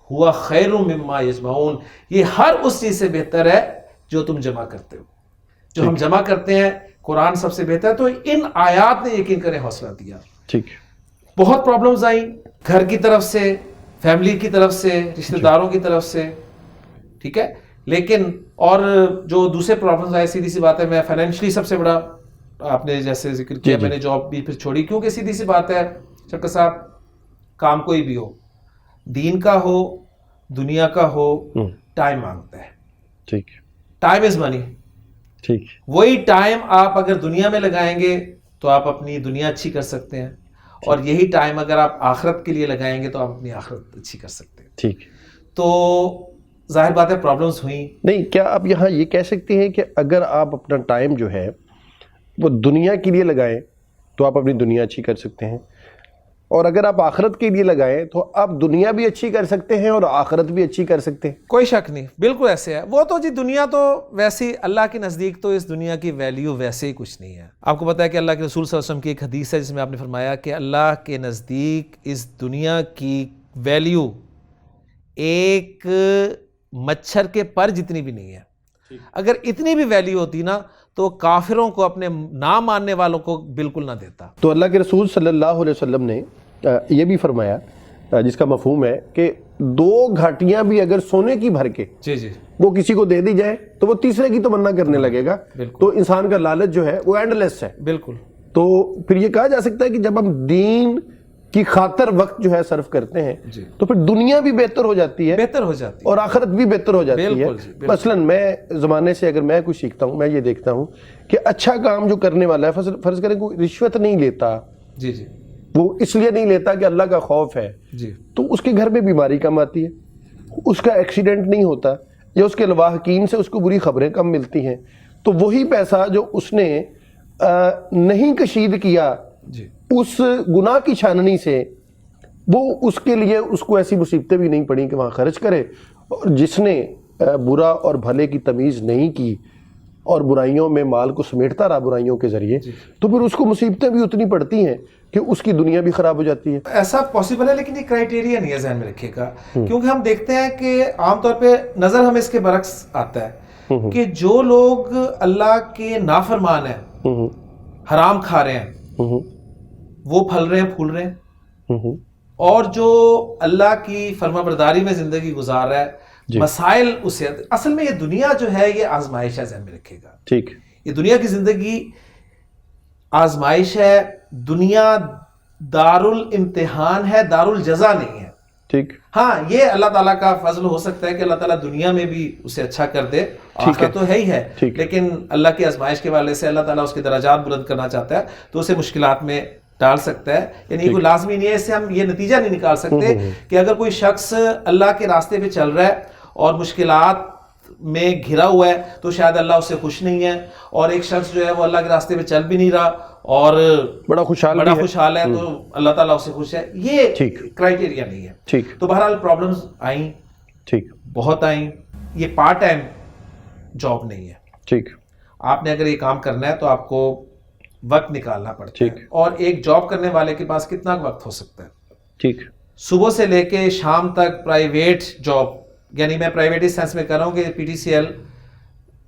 ہوا خیر مما یجمعون، یہ ہر اس چیز سے بہتر ہے جو تم جمع کرتے ہو. جو ہم جمع کرتے ہیں قرآن سب سے بہتر ہے. تو ان آیات نے یقین کریں حوصلہ دیا. بہت پرابلمز آئیں گھر کی طرف سے، فیملی کی طرف سے، رشتہ داروں کی طرف سے، ٹھیک ہے، لیکن اور جو دوسرے پرابلمز آئے، سیدھی سی بات ہے، میں فائنینشلی سب سے بڑا، آپ نے جیسے ذکر کیا، میں نے جاب بھی پھر چھوڑی، کیونکہ سیدھی سی بات ہے شوکت صاحب، کام کوئی بھی ہو، دین کا ہو دنیا کا ہو، ٹائم مانگتا ہے. ٹھیک، ٹائم از منی. ٹھیک، وہی ٹائم آپ اگر دنیا میں لگائیں گے تو آپ اپنی دنیا اچھی کر سکتے ہیں، اور یہی ٹائم اگر آپ آخرت کے لیے لگائیں گے تو آپ اپنی آخرت اچھی کر سکتے ہیں. ٹھیک. تو ظاہر بات ہے پرابلمز ہوئیں. نہیں، کیا آپ یہاں یہ کہہ سکتے ہیں کہ اگر آپ اپنا ٹائم جو ہے وہ دنیا کے لیے لگائیں تو آپ اپنی دنیا اچھی کر سکتے ہیں، اور اگر آپ آخرت کے لیے لگائیں تو آپ دنیا بھی اچھی کر سکتے ہیں اور آخرت بھی اچھی کر سکتے ہیں؟ کوئی شک نہیں، بالکل ایسے ہے. وہ تو جی دنیا تو ویسی، اللہ کے نزدیک تو اس دنیا کی ویلیو ویسے ہی کچھ نہیں ہے. آپ کو پتہ ہے کہ اللہ کے رسول صلی اللہ علیہ وسلم کی ایک حدیث ہے جس میں آپ نے فرمایا کہ اللہ کے نزدیک اس دنیا کی ویلیو ایک مچھر کے پر جتنی بھی نہیں ہے. اگر اتنی بھی ویلیو ہوتی نا تو کافروں کو، اپنے نہ ماننے والوں کو بالکل نہ دیتا. تو اللہ کے رسول صلی اللہ علیہ وسلم نے یہ بھی فرمایا، جس کا مفہوم ہے کہ دو گھاٹیاں بھی اگر سونے کی بھر کے وہ کسی کو دے دی جائے تو وہ تیسرے کی تمنا کرنے لگے گا. تو انسان کا لالچ جو ہے وہ اینڈ لیس ہے. بالکل. تو پھر یہ کہا جا سکتا ہے کہ جب ہم دین کی خاطر وقت جو ہے صرف کرتے ہیں تو پھر دنیا بھی بہتر ہو جاتی ہے، اور آخرت بھی بہتر ہو جاتی ہے. مثلا میں زمانے سے اگر میں کچھ سیکھتا ہوں، میں یہ دیکھتا ہوں کہ اچھا کام جو کرنے والا ہے، فرض کریں کوئی رشوت نہیں لیتا، وہ اس لیے نہیں لیتا کہ اللہ کا خوف ہے، تو اس کے گھر میں بیماری کم آتی ہے، اس کا ایکسیڈنٹ نہیں ہوتا، یا اس کے لواحقین سے اس کو بری خبریں کم ملتی ہیں. تو وہی پیسہ جو اس نے نہیں کشید کیا جی اس گناہ کی چھاننی سے، وہ اس کے لیے اس کو ایسی مصیبتیں بھی نہیں پڑیں کہ وہاں خرچ کرے. اور جس نے برا اور بھلے کی تمیز نہیں کی اور برائیوں میں مال کو سمیٹتا رہا برائیوں کے ذریعے، تو پھر اس کو مصیبتیں بھی اتنی پڑتی ہیں کہ اس کی دنیا بھی خراب ہو جاتی ہے. ایسا پاسبل ہے، لیکن یہ کرائٹیریا نہیں ہے، ذہن میں رکھیے گا. کیونکہ ہم دیکھتے ہیں کہ عام طور پہ نظر ہمیں اس کے برعکس آتا ہے کہ جو لوگ اللہ کے نافرمان ہیں، حرام کھا رہے ہیں، وہ پھل رہے ہیں، پھول رہے ہیں. اور جو اللہ کی فرما برداری میں زندگی گزار رہا ہے، مسائل اسے، اصل میں یہ دنیا جو ہے یہ آزمائش ہے، ذہن میں رکھے گا. ٹھیک، یہ دنیا کی زندگی آزمائش ہے. دنیا دارالامتحان ہے، دارالجزا نہیں ہے. ٹھیک. ہاں یہ اللہ تعالیٰ کا فضل ہو سکتا ہے کہ اللہ تعالیٰ دنیا میں بھی اسے اچھا کر دے، آخرت تو ہے ہی ہے، لیکن اللہ کی آزمائش کے والے سے اللہ تعالیٰ اس کے درجات بلند کرنا چاہتا ہے تو اسے مشکلات میں ڈال سکتا ہے. یعنی کوئی لازمی نہیں ہے، اس سے ہم یہ نتیجہ نہیں نکال سکتے کہ اگر کوئی شخص اللہ کے راستے پہ چل رہا ہے اور مشکلات میں گھرا ہوا ہے تو شاید اللہ اس سے خوش نہیں ہے، اور ایک شخص جو ہے وہ اللہ کے راستے پہ چل بھی نہیں رہا اور بڑا خوشحال ہے تو اللہ تعالیٰ اس سے خوش ہے. یہ کرائٹیریا نہیں ہے. تو بہرحال پرابلمز آئیں، ٹھیک، بہت آئیں. یہ پارٹ ٹائم جاب نہیں ہے. ٹھیک، آپ نے اگر یہ کام کرنا ہے تو آپ کو وقت نکالنا پڑتا ہے. اور ایک جاب کرنے والے کے پاس کتنا وقت ہو سکتا ہے؟ ٹھیک، صبح سے لے کے شام تک پرائیویٹ جاب، یعنی میں پرائیویٹ اس سینس میں کر رہا ہوں کہ پی ٹی سی ایل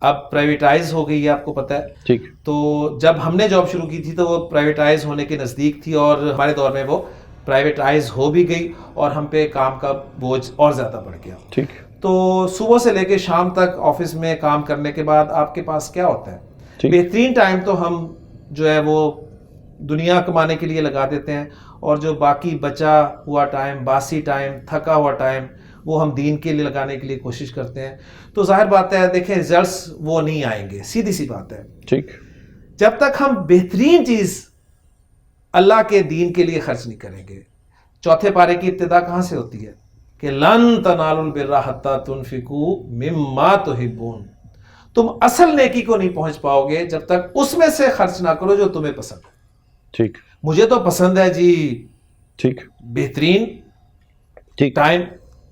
اب پرائیویٹائز ہو گئی ہے، آپ کو پتہ ہے. ٹھیک. تو جب ہم نے جاب شروع کی تھی تو وہ پرائیویٹائز ہونے کے نزدیک تھی، اور ہمارے دور میں وہ پرائیویٹائز ہو بھی گئی اور ہم پہ کام کا بوجھ اور زیادہ بڑھ گیا. ٹھیک. تو صبح سے لے کے شام تک آفس میں کام کرنے کے بعد آپ کے پاس کیا ہوتا ہے؟ بہترین ٹائم تو ہم جو ہے وہ دنیا کمانے کے لیے لگا دیتے ہیں، اور جو باقی بچا ہوا ٹائم، باسی ٹائم، تھکا ہوا ٹائم، وہ ہم دین کے لیے لگانے کے لیے کوشش کرتے ہیں. تو ظاہر بات ہے، دیکھیں ریزلٹس وہ نہیں آئیں گے، سیدھی سی بات ہے. ٹھیک. جب تک ہم بہترین چیز اللہ کے دین کے لیے خرچ نہیں کریں گے. چوتھے پارے کی ابتدا کہاں سے ہوتی ہے کہ لن تنالوا البر حتی تنفقوا مما تحبون. تم اصل نیکی کو نہیں پہنچ پاؤ گے جب تک اس میں سے خرچ نہ کرو جو تمہیں پسند ہے. ٹھیک. مجھے تو پسند ہے جی، ٹھیک، بہترین ٹائم،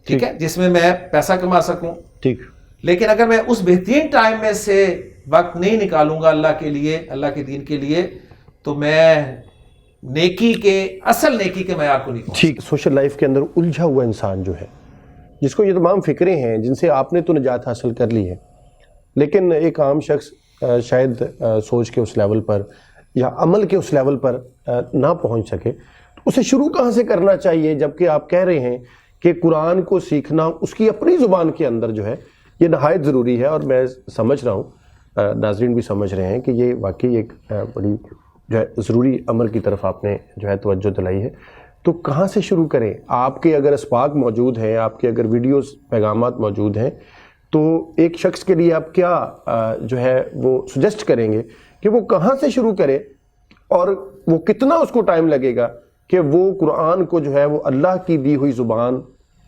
ٹھیک ہے، جس میں میں پیسہ کما سکوں. ٹھیک. لیکن اگر میں اس بہترین ٹائم میں سے وقت نہیں نکالوں گا اللہ کے لیے، اللہ کے دین کے لیے، تو میں نیکی کے، اصل نیکی کے معیار کو نہیں پہنچ. ٹھیک. سوشل لائف کے اندر الجھا ہوا انسان جو ہے، جس کو یہ تمام فکریں ہیں جن سے آپ نے تو نجات حاصل کر لی ہے، لیکن ایک عام شخص شاید سوچ کے اس لیول پر یا عمل کے اس لیول پر نہ پہنچ سکے، تو اسے شروع کہاں سے کرنا چاہیے؟ جبکہ آپ کہہ رہے ہیں کہ قرآن کو سیکھنا اس کی اپنی زبان کے اندر جو ہے یہ نہایت ضروری ہے. اور میں سمجھ رہا ہوں، ناظرین بھی سمجھ رہے ہیں کہ یہ واقعی ایک بڑی جو ہے ضروری عمل کی طرف آپ نے جو ہے توجہ دلائی ہے. تو کہاں سے شروع کریں؟ آپ کے اگر اسباق موجود ہیں، آپ کے اگر ویڈیوز پیغامات موجود ہیں، تو ایک شخص کے لیے آپ کیا جو ہے وہ سجیسٹ کریں گے کہ وہ کہاں سے شروع کرے، اور وہ کتنا اس کو ٹائم لگے گا کہ وہ قرآن کو جو ہے وہ اللہ کی دی ہوئی زبان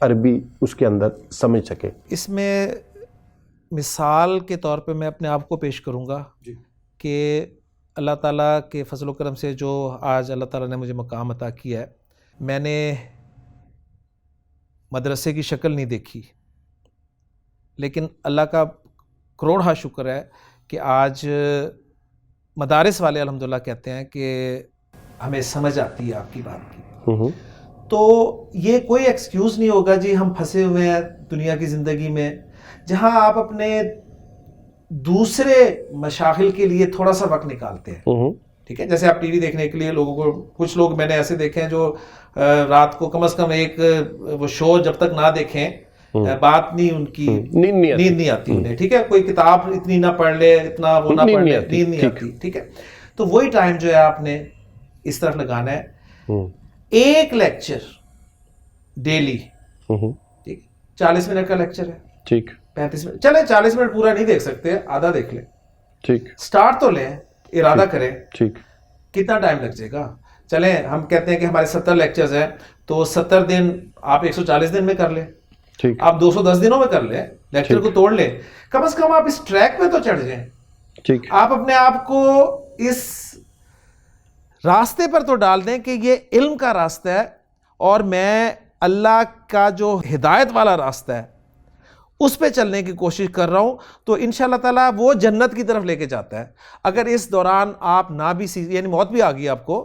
عربی اس کے اندر سمجھ سکے؟ اس میں مثال کے طور پہ میں اپنے آپ کو پیش کروں گا کہ اللہ تعالیٰ کے فضل و کرم سے جو آج اللہ تعالیٰ نے مجھے مقام عطا کیا ہے، میں نے مدرسے کی شکل نہیں دیکھی، لیکن اللہ کا کروڑہا شکر ہے کہ آج مدارس والے الحمدللہ کہتے ہیں کہ ہمیں سمجھ آتی ہے آپ کی بات کی. تو یہ کوئی ایکسکیوز نہیں ہوگا جی ہم پھنسے ہوئے ہیں دنیا کی زندگی میں، جہاں آپ اپنے دوسرے مشاغل کے لیے تھوڑا سا وقت نکالتے ہیں. ٹھیک ہے، جیسے آپ ٹی وی دیکھنے کے لیے لوگوں کو، کچھ لوگ میں نے ایسے دیکھے ہیں جو رات کو کم از کم ایک وہ شو جب تک نہ دیکھیں بات نہیں، ان کی نیند نہیں آتی انہیں. ٹھیک ہے، کوئی کتاب اتنی نہ پڑھ لے، اتنا وہ نہ پڑھ لے، نیند نہیں آتی. ٹھیک ہے، تو وہی ٹائم جو ہے آپ نے اس طرف لگانا ہے. ایک لیکچر ڈیلی، ٹھیک، 40 منٹ کا لیکچر ہے، ٹھیک، 35 منٹ، چلیں 40 منٹ پورا نہیں دیکھ سکتے، آدھا دیکھ لیں. ٹھیک، سٹارٹ تو لیں، ارادہ کریں. ٹھیک، کتنا ٹائم لگ جائے گا؟ چلیں ہم کہتے ہیں کہ ہمارے 70 لیکچرز ہیں، تو 70 دن آپ 140 دن میں کر لیں، آپ 210 دنوں میں کر لیں، لیکچر کو توڑ لیں. کم از کم آپ اس ٹریک پہ تو چڑھ جائیں. ٹھیک، آپ اپنے آپ کو اس راستے پر تو ڈال دیں کہ یہ علم کا راستہ ہے اور میں اللہ کا جو ہدایت والا راستہ ہے اس پہ چلنے کی کوشش کر رہا ہوں، تو انشاءاللہ تعالیٰ وہ جنت کی طرف لے کے جاتا ہے۔ اگر اس دوران آپ نہ بھی یعنی موت بھی آ گئی آپ کو،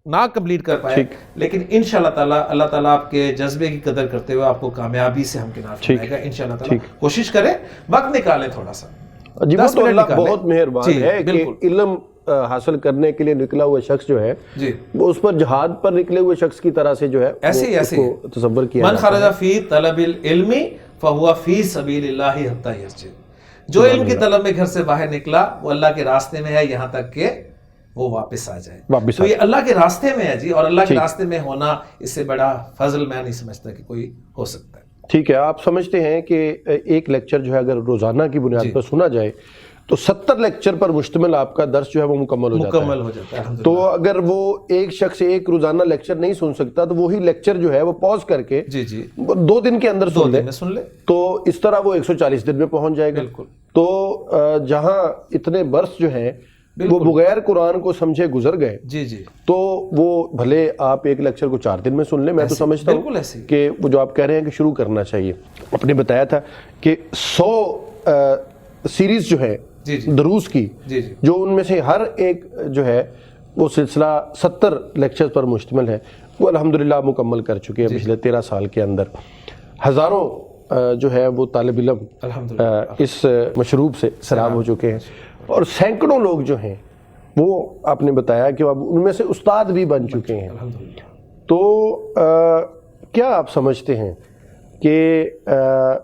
نہ کمپلیٹ کر پائے، لیکن انشاءاللہ تعالیٰ اللہ تعالیٰ آپ کے جذبے کی قدر کرتے ہوئے آپ کو کامیابی سے ہمکنار فرمائے گا انشاءاللہ تعالیٰ۔ کوشش کریں، وقت نکالیں تھوڑا سا، جی وہ تو اللہ بہت مہربان ہے کہ علم حاصل کرنے کے لیے نکلا ہوا شخص جو ہے وہ اس پر جہاد پر نکلے ہوئے شخص کی طرح سے جو ہے ایسے تصور کیا من خرج فی طلب العلم فہو فی سبیل اللہ حتی یرجع، جو علم کی طلب میں گھر سے باہر نکلا وہ اللہ کے راستے میں ہے یہاں تک کہ وہ واپس آ جائے۔ تو یہ اللہ کے راستے میں ہے جی، اور اللہ کے راستے میں ہونا اس سے بڑا فضل میں نہیں سمجھتا کہ کوئی ہو سکتا ہے۔ ٹھیک ہے، آپ سمجھتے ہیں کہ ایک لیکچر جو ہے اگر روزانہ کی بنیاد پر سنا جائے تو 70 لیکچر پر مشتمل آپ کا درس جو ہے وہ مکمل ہو جاتا ہے۔ تو اگر وہ ایک شخص ایک روزانہ لیکچر نہیں سن سکتا تو وہی لیکچر جو ہے وہ پاز کر کے 2 دن کے اندر سن لے تو اس طرح وہ 140 دن میں پہنچ جائے گا۔ تو جہاں اتنے برس جو ہیں وہ بغیر قرآن کو سمجھے گزر گئے تو وہ بھلے آپ ایک لیکچر کو 4 دن میں سن لیں، میں تو سمجھتا ہوں کہ وہ جو آپ کہہ رہے ہیں کہ شروع کرنا چاہیے۔ آپ نے بتایا تھا کہ 100 سیریز جو ہے دروس کی، جو ان میں سے ہر ایک جو ہے وہ سلسلہ 70 لیکچر پر مشتمل ہے، وہ الحمدللہ مکمل کر چکے ہیں پچھلے 13 سال کے اندر۔ ہزاروں جو ہے وہ طالب علم اس مشروب سے سراب ہو چکے ہیں، اور سینکڑوں لوگ جو ہیں وہ آپ نے بتایا کہ اب ان میں سے استاد بھی بن چکے ہیں۔ تو کیا آپ سمجھتے ہیں کہ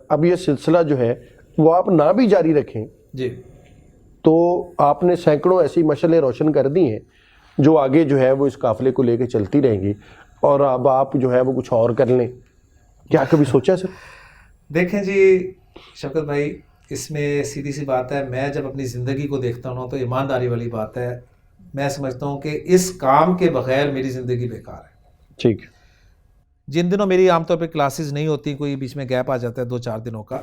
اب یہ سلسلہ جو ہے وہ آپ نہ بھی جاری رکھیں تو آپ نے سینکڑوں ایسی مشعلیں روشن کر دی ہیں جو آگے جو ہے وہ اس قافلے کو لے کے چلتی رہیں گی، اور اب آپ جو ہے وہ کچھ اور کر لیں، کیا کبھی سوچا سر؟ دیکھیں جی شوکت بھائی، اس میں سیدھی سی بات ہے، میں جب اپنی زندگی کو دیکھتا ہوں تو ایمانداری والی بات ہے، میں سمجھتا ہوں کہ اس کام کے بغیر میری زندگی بیکار ہے۔ ٹھیک، جن دنوں میری عام طور پہ کلاسز نہیں ہوتی، کوئی بیچ میں گیپ آ جاتا ہے 2-4 دنوں کا،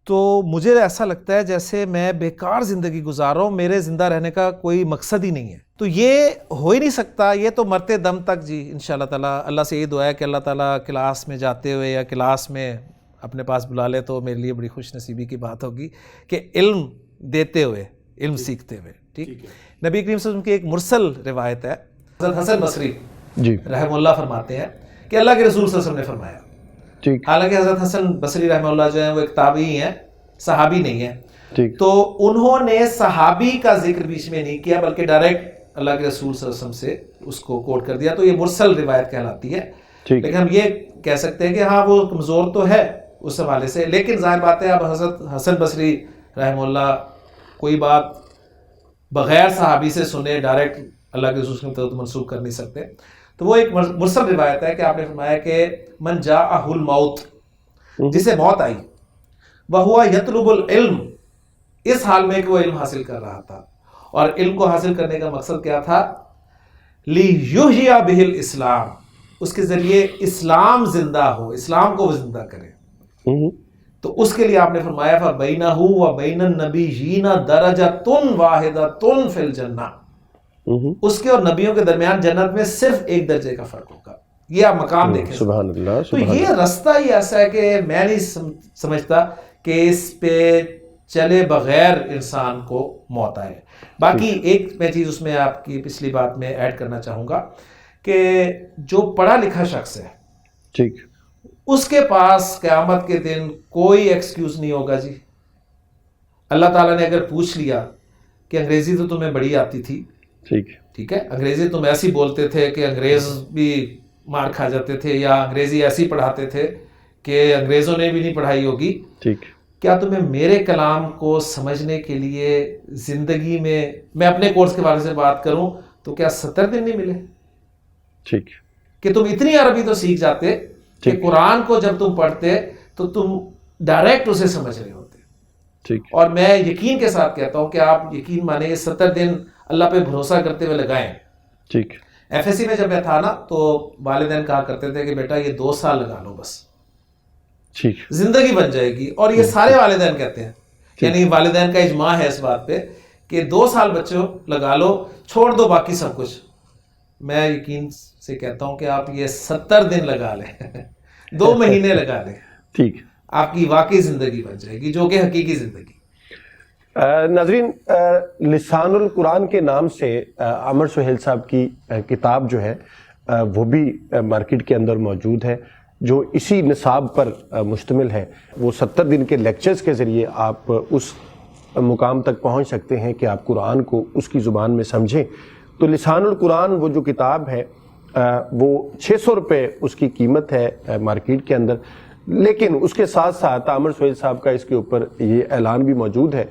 تو مجھے ایسا لگتا ہے جیسے میں بیکار زندگی گزار رہا ہوں، میرے زندہ رہنے کا کوئی مقصد ہی نہیں ہے۔ تو یہ ہو ہی نہیں سکتا، یہ تو مرتے دم تک جی انشاءاللہ تعالیٰ اللہ سے یہ دعا ہے کہ اللہ تعالیٰ کلاس میں جاتے ہوئے یا کلاس میں اپنے پاس بلا لے تو میرے لیے بڑی خوش نصیبی کی بات ہوگی کہ علم دیتے ہوئے، علم سیکھتے ہوئے۔ ٹھیک، نبی کریم صلی اللہ علیہ وسلم کی ایک مرسل روایت ہے، حضرت حسن بصری رحمہ اللہ فرماتے ہیں کہ اللہ کے رسول صلی اللہ علیہ وسلم نے فرمایا، حالانکہ حضرت حسن بصری رحمہ اللہ جو ہیں وہ ایک تابعی ہیں، صحابی نہیں ہیں، تو انہوں نے صحابی کا ذکر بیچ میں نہیں کیا بلکہ ڈائریکٹ اللہ کے رسول صلی اللہ علیہ وسلم سے اس کو کوٹ کر دیا، تو یہ مرسل روایت کہلاتی ہے۔ لیکن ہم یہ کہہ سکتے ہیں کہ ہاں وہ کمزور تو ہے اس حوالے سے، لیکن ظاہر بات ہے اب حضرت حسن بصری رحمہ اللہ کوئی بات بغیر صحابی سے سنے ڈائریکٹ اللہ کے رسول کی طرف منسوخ کر نہیں سکتے، تو وہ ایک مرسل روایت ہے کہ آپ نے فرمایا کہ من جاءہ الموت، جسے موت آئی، وہوا یطلب العلم، اس حال میں کہ وہ علم حاصل کر رہا تھا، اور علم کو حاصل کرنے کا مقصد کیا تھا؟ لیحیی بہ الاسلام، اس کے ذریعے اسلام زندہ ہو، اسلام کو وہ زندہ کرے، تو اس کے لیے آپ نے فرمایا فبینہ وبین النبیین درجۃ واحدۃ فی الجنہ، اس کے اور نبیوں کے درمیان جنت میں صرف ایک درجے کا فرق ہوگا۔ یہ آپ مقام دیکھیں، سبحان اللہ۔ تو یہ رستہ ہی ایسا ہے کہ میں نہیں سمجھتا کہ اس پہ چلے بغیر انسان کو موت آئے۔ باقی ایک میں چیز اس میں آپ کی پچھلی بات میں ایڈ کرنا چاہوں گا کہ جو پڑھا لکھا شخص ہے، ٹھیک، اس کے پاس قیامت کے دن کوئی ایکسکیوز نہیں ہوگا جی۔ اللہ تعالیٰ نے اگر پوچھ لیا کہ انگریزی تو تمہیں بڑی آتی تھی، ٹھیک ہے، انگریزی تم ایسی بولتے تھے کہ انگریز بھی مار کھا جاتے تھے، یا انگریزی ایسی پڑھاتے تھے کہ انگریزوں نے بھی نہیں پڑھائی ہوگی، ٹھیک، کیا تمہیں میرے کلام کو سمجھنے کے لیے زندگی میں اپنے کورس کے بارے سے بات کروں تو کیا 70 دن نہیں ملے؟ ٹھیک، کہ تم اتنی عربی تو سیکھ جاتے کہ قرآن کو جب تم پڑھتے تو تم ڈائریکٹ اسے سمجھ رہے ہوتے۔ ٹھیک، اور میں یقین کے ساتھ کہتا ہوں کہ آپ یقین مانیں یہ 70 دن اللہ پہ بھروسہ کرتے ہوئے لگائیں۔ ٹھیک، ایف ایس سی میں جب میں تھا نا تو والدین کہا کرتے تھے کہ بیٹا یہ 2 سال لگا لو بس، ٹھیک، زندگی بن جائے گی، اور یہ سارے والدین کہتے ہیں، یعنی والدین کا اجماع ہے اس بات پہ کہ 2 سال بچوں لگا لو, چھوڑ دو باقی سب کچھ. میں یقین سے کہتا ہوں کہ آپ یہ 70 دن لگا لیں, 2 مہینے لگا لیں, ٹھیک, آپ کی واقعی زندگی بن جائے گی, جو کہ حقیقی زندگی. ناظرین, لسان القرآن کے نام سے عامر سہیل صاحب کی کتاب جو ہے وہ بھی مارکیٹ کے اندر موجود ہے, جو اسی نصاب پر مشتمل ہے. وہ 70 دن کے لیکچرز کے ذریعے آپ اس مقام تک پہنچ سکتے ہیں کہ آپ قرآن کو اس کی زبان میں سمجھیں. تو لسان القرآن وہ جو کتاب ہے وہ 600 روپے اس کی قیمت ہے مارکیٹ کے اندر, لیکن اس کے ساتھ ساتھ عامر سہیل صاحب کا اس کے اوپر یہ اعلان بھی موجود ہے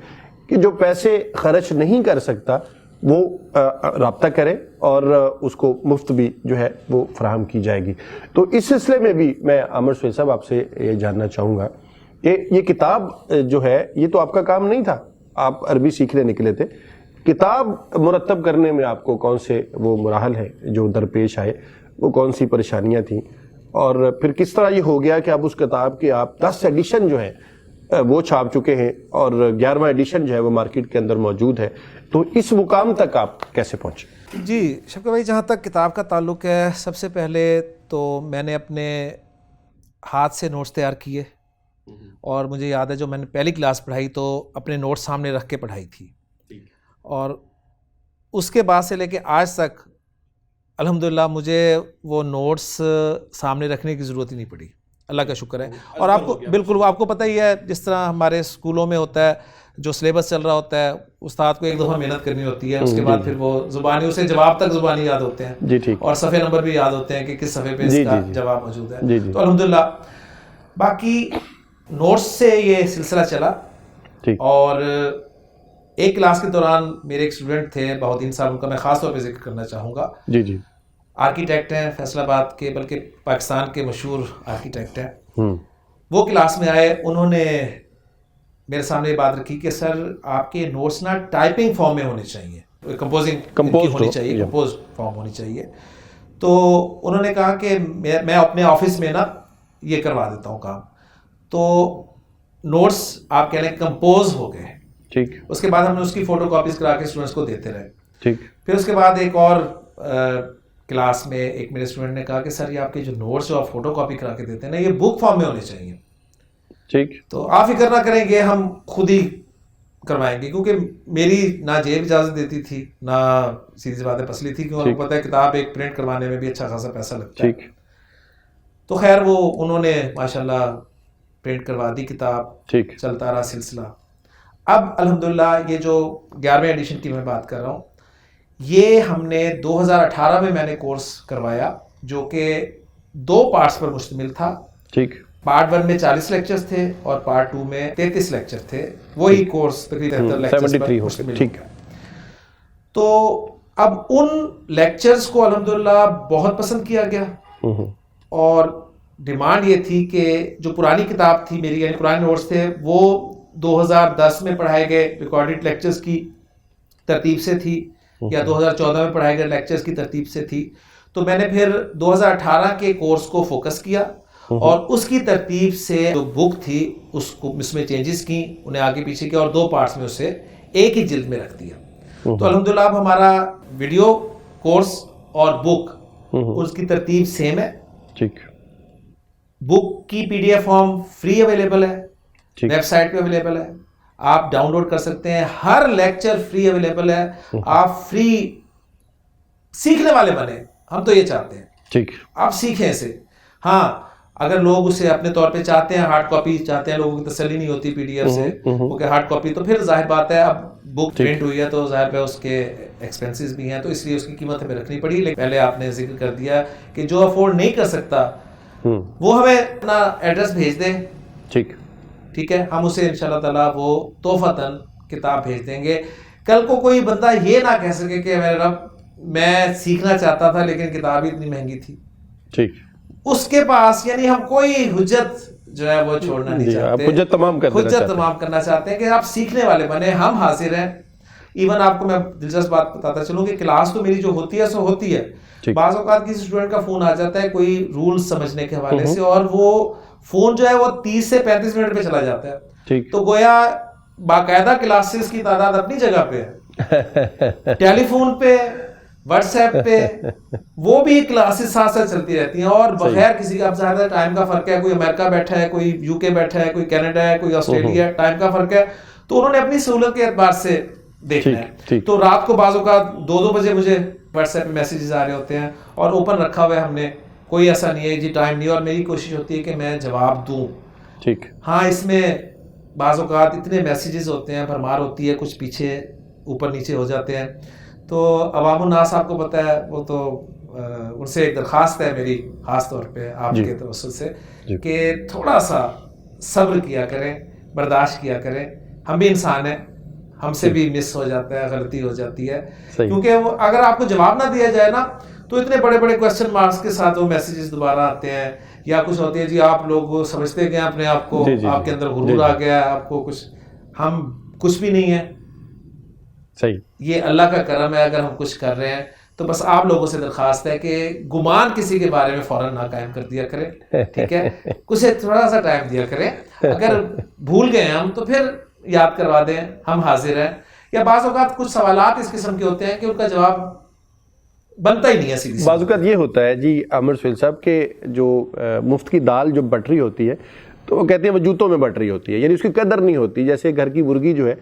کہ جو پیسے خرچ نہیں کر سکتا وہ رابطہ کرے اور اس کو مفت بھی جو ہے وہ فراہم کی جائے گی. تو اس سلسلے میں بھی میں عامر سہیل صاحب آپ سے یہ جاننا چاہوں گا کہ یہ کتاب جو ہے یہ تو آپ کا کام نہیں تھا, آپ عربی سیکھنے نکلے تھے, کتاب مرتب کرنے میں آپ کو کون سے وہ مراحل ہیں جو درپیش آئے, وہ کون سی پریشانیاں تھیں, اور پھر کس طرح یہ ہو گیا کہ اب اس کتاب کے آپ 10 ایڈیشن جو ہیں وہ چھاپ چکے ہیں اور 11واں ایڈیشن جو ہے وہ مارکیٹ کے اندر موجود ہے, تو اس مقام تک آپ کیسے پہنچے؟ جی شفقت بھائی, جہاں تک کتاب کا تعلق ہے, سب سے پہلے تو میں نے اپنے ہاتھ سے نوٹس تیار کیے, اور مجھے یاد ہے جو میں نے پہلی کلاس پڑھائی تو اپنے نوٹس سامنے رکھ کے پڑھائی تھی, اور اس کے بعد سے لے کے آج تک الحمدللہ مجھے وہ نوٹس سامنے رکھنے کی ضرورت ہی نہیں پڑی, اللہ کا شکر ہے. اور آپ کو بالکل وہ آپ کو پتہ ہی ہے, جس طرح ہمارے اسکولوں میں ہوتا ہے, جو سلیبس چل رہا ہوتا ہے, استاد کو ایک دفعہ محنت کرنی ہوتی ہے, اس کے بعد پھر وہ زبانی اسے جواب تک زبانی یاد ہوتے ہیں, جی ٹھیک, اور صفحے نمبر بھی یاد ہوتے ہیں کہ کس صفحے پہ اس کا جواب موجود ہے. تو الحمدللہ باقی نوٹس سے یہ سلسلہ چلا. اور ایک کلاس کے دوران میرے ایک اسٹوڈنٹ تھے بہاؤالدین صاحب, ان کا میں خاص طور پہ ذکر کرنا چاہوں گا. جی جی, آرکیٹیکٹ ہیں فیصل آباد کے, بلکہ پاکستان کے مشہور آرکیٹیکٹ ہیں. وہ کلاس میں آئے, انہوں نے میرے سامنے یہ بات رکھی کہ سر آپ کے نوٹس نا ٹائپنگ فارم میں ہونے چاہیے, کمپوز ہونی چاہیے, کمپوز فارم ہونی چاہیے. تو انہوں نے کہا کہ میں اپنے آفس میں نا یہ کروا دیتا ہوں کام. تو نوٹس آپ کہہ لیں کمپوز ہو گئے. ٹھیک, اس کے بعد ہم نے اس کی فوٹو کاپیز کرا کے اسٹوڈنٹس کو دیتے رہے. ٹھیک, پھر اس کے بعد ایک اور کلاس میں ایک میرے اسٹوڈنٹ نے کہا کہ سر یہ آپ کے جو نوٹس جو آپ فوٹو کاپی کرا کے دیتے ہیں نا, یہ بک فارم میں ہونے چاہیے. ٹھیک, تو آپ فکر نہ کریں گے, ہم خود ہی کروائیں گے, کیونکہ میری نہ جیب اجازت دیتی تھی, نہ سیدھی سی بات ہے پسلی تھی, کیونکہ آپ کو پتہ ہے کتاب ایک پرنٹ کروانے میں بھی اچھا خاصا پیسہ لگتا ہے. تو خیر وہ انہوں نے ماشاءاللہ پرنٹ کروا دی کتاب, چلتا رہا سلسلہ. اب الحمدللہ یہ جو 11ویں ایڈیشن کی میں بات کر رہا ہوں, یہ ہم نے 2018 میں نے کورس کروایا, جو کہ 2 پارٹس پر مشتمل تھا. ٹھیک, پارٹ 1 میں 40 لیکچرز تھے اور پارٹ 2 میں 33 لیکچر تھے. وہی کورس تقریباً 73 لیکچرز پر مشتمل. ٹھیک. تو اب ان لیکچرز کو الحمدللہ بہت پسند کیا گیا, اور ڈیمانڈ یہ تھی کہ جو پرانی کتاب تھی میری, یعنی پرانے نوٹس تھے, وہ 2010 میں پڑھائے گئے ریکارڈڈ لیکچرز کی ترتیب سے تھی, یا 2014 میں پڑھائے گئے لیکچرز کی ترتیب سے تھی. تو میں نے پھر 2018 کے کورس کو فوکس کیا, اور اس کی ترتیب سے جو بک تھی اس میں چینجز کی, انہیں آگے پیچھے کیا, اور 2 پارٹس میں اسے ایک ہی جلد میں رکھ دیا. تو الحمدللہ اب ہمارا ویڈیو کورس اور بک اس کی ترتیب سیم ہے. ٹھیک, بک کی PDF فارم فری اویلیبل ہے, ویب سائٹ پہ اویلیبل ہے, آپ ڈاؤن لوڈ کر سکتے ہیں. ہر لیکچر فری اویلیبل ہے, آپ فری سیکھنے والے بنے, ہم تو یہ چاہتے ہیں. ٹھیک, آپ سیکھیں اسے. ہاں اگر لوگ اسے اپنے طور پہ چاہتے ہیں, ہارڈ کاپی چاہتے ہیں, لوگوں کی تسلی نہیں ہوتی PDF سے کیونکہ ہارڈ کاپی, تو پھر ظاہر بات ہے اب بک پرنٹ ہوئی ہے تو ظاہر ہے اس کے ایکسپینسز بھی ہیں, تو اس لیے اس کی قیمت ہمیں رکھنی پڑی. لیکن پہلے آپ نے ذکر کر دیا کہ جو افورڈ نہیں کر سکتا وہ ہمیں اپنا ایڈریس بھیج دیں. ٹھیک ہے, ہم اسے انشاءاللہ تعالیٰ وہ تحفتاً کتاب بھیج دیں گے. کل کو کوئی بندہ یہ نہ کہہ سکے کہ میرے رب میں سیکھنا چاہتا تھا لیکن کتاب ہی اتنی مہنگی تھی. ٹھیک, اس کے پاس یعنی ہم کوئی حجت جو ہے وہ چھوڑنا نہیں چاہتے, حجت تمام کرنا چاہتے ہیں کہ آپ سیکھنے والے بنے. ہم حاضر ہیں. ایون آپ کو میں دلچسپ بات بتاتا چلوں کہ کلاس تو میری جو ہوتی ہے سو ہوتی ہے, بعض اوقات کسی اسٹوڈنٹ کا فون آ جاتا ہے کوئی رول سمجھنے کے حوالے سے, اور وہ فون جو ہے وہ 30 سے 35 منٹ پہ چلا جاتا ہے. تو گویا باقاعدہ کلاسز کی تعداد اپنی جگہ پہ ہے, ٹیلی فون پہ، واٹس ایپ پہ، وہ بھی کلاسز ساتھ ساتھ چلتی رہتی ہیں، اور بغیر کسی کا، اب زیادہ ٹائم کا فرق ہے، کوئی امریکہ بیٹھا ہے، کوئی یو کے بیٹھا ہے، کوئی کینیڈا ہے، کوئی آسٹریلیا ہے، ٹائم کا فرق ہے، تو انہوں نے اپنی سہولت کے اعتبار سے دیکھنا ہے. تو رات کو بعض اوقات 2 بجے مجھے واٹس ایپ پہ میسیجز آ رہے ہوتے ہیں، اور اوپن رکھا ہوا ہے ہم نے، کوئی ایسا نہیں ہے جی ٹائم نہیں، اور میری کوشش ہوتی ہے کہ میں جواب دوں. ٹھیک. ہاں اس میں بعض اوقات اتنے میسیجز ہوتے ہیں، بھرمار ہوتی ہے، کچھ پیچھے اوپر نیچے ہو جاتے ہیں. تو عوام الناس آپ کو پتہ ہے، وہ تو ان سے ایک درخواست ہے میری خاص طور پہ آپ کے توسل سے، کہ تھوڑا سا صبر کیا کریں، برداشت کیا کریں. ہم بھی انسان ہیں، ہم سے بھی مس ہو جاتا ہے، غلطی ہو جاتی ہے. کیونکہ وہ اگر آپ کو جواب نہ دیا جائے نا، تو اتنے بڑے بڑے کوسچن مارکس کے ساتھ وہ میسیجز دوبارہ آتے ہیں، یا کچھ ہوتے ہیں جی آپ لوگ سمجھتے گئے اپنے آپ کو، آپ کے اندر غرور آ گیا ہے، آپ کو کچھ، ہم کچھ بھی نہیں ہیں. صحیح. یہ اللہ کا کرم ہے اگر ہم کچھ کر رہے ہیں. تو بس آپ لوگوں سے درخواست ہے کہ گمان کسی کے بارے میں فوراً نہ قائم کر دیا کریں، ٹھیک ہے؟ کچھ تھوڑا سا ٹائم دیا کریں. اگر بھول گئے ہم تو پھر یاد کروا دیں، ہم حاضر ہیں. یا بعض اوقات کچھ سوالات اس قسم کے ہوتے ہیں کہ ان کا جواب بنتا ہی نہیں ہے سیدھی. بعض اوقات یہ ہوتا ہے جی عامر سہیل صاحب کہ جو مفت کی دال جو بٹ رہی ہوتی ہے تو وہ کہتے ہیں وہ جوتوں میں بٹ رہی ہوتی ہے، یعنی اس کی قدر نہیں ہوتی. جیسے گھر کی مرغی جو ہے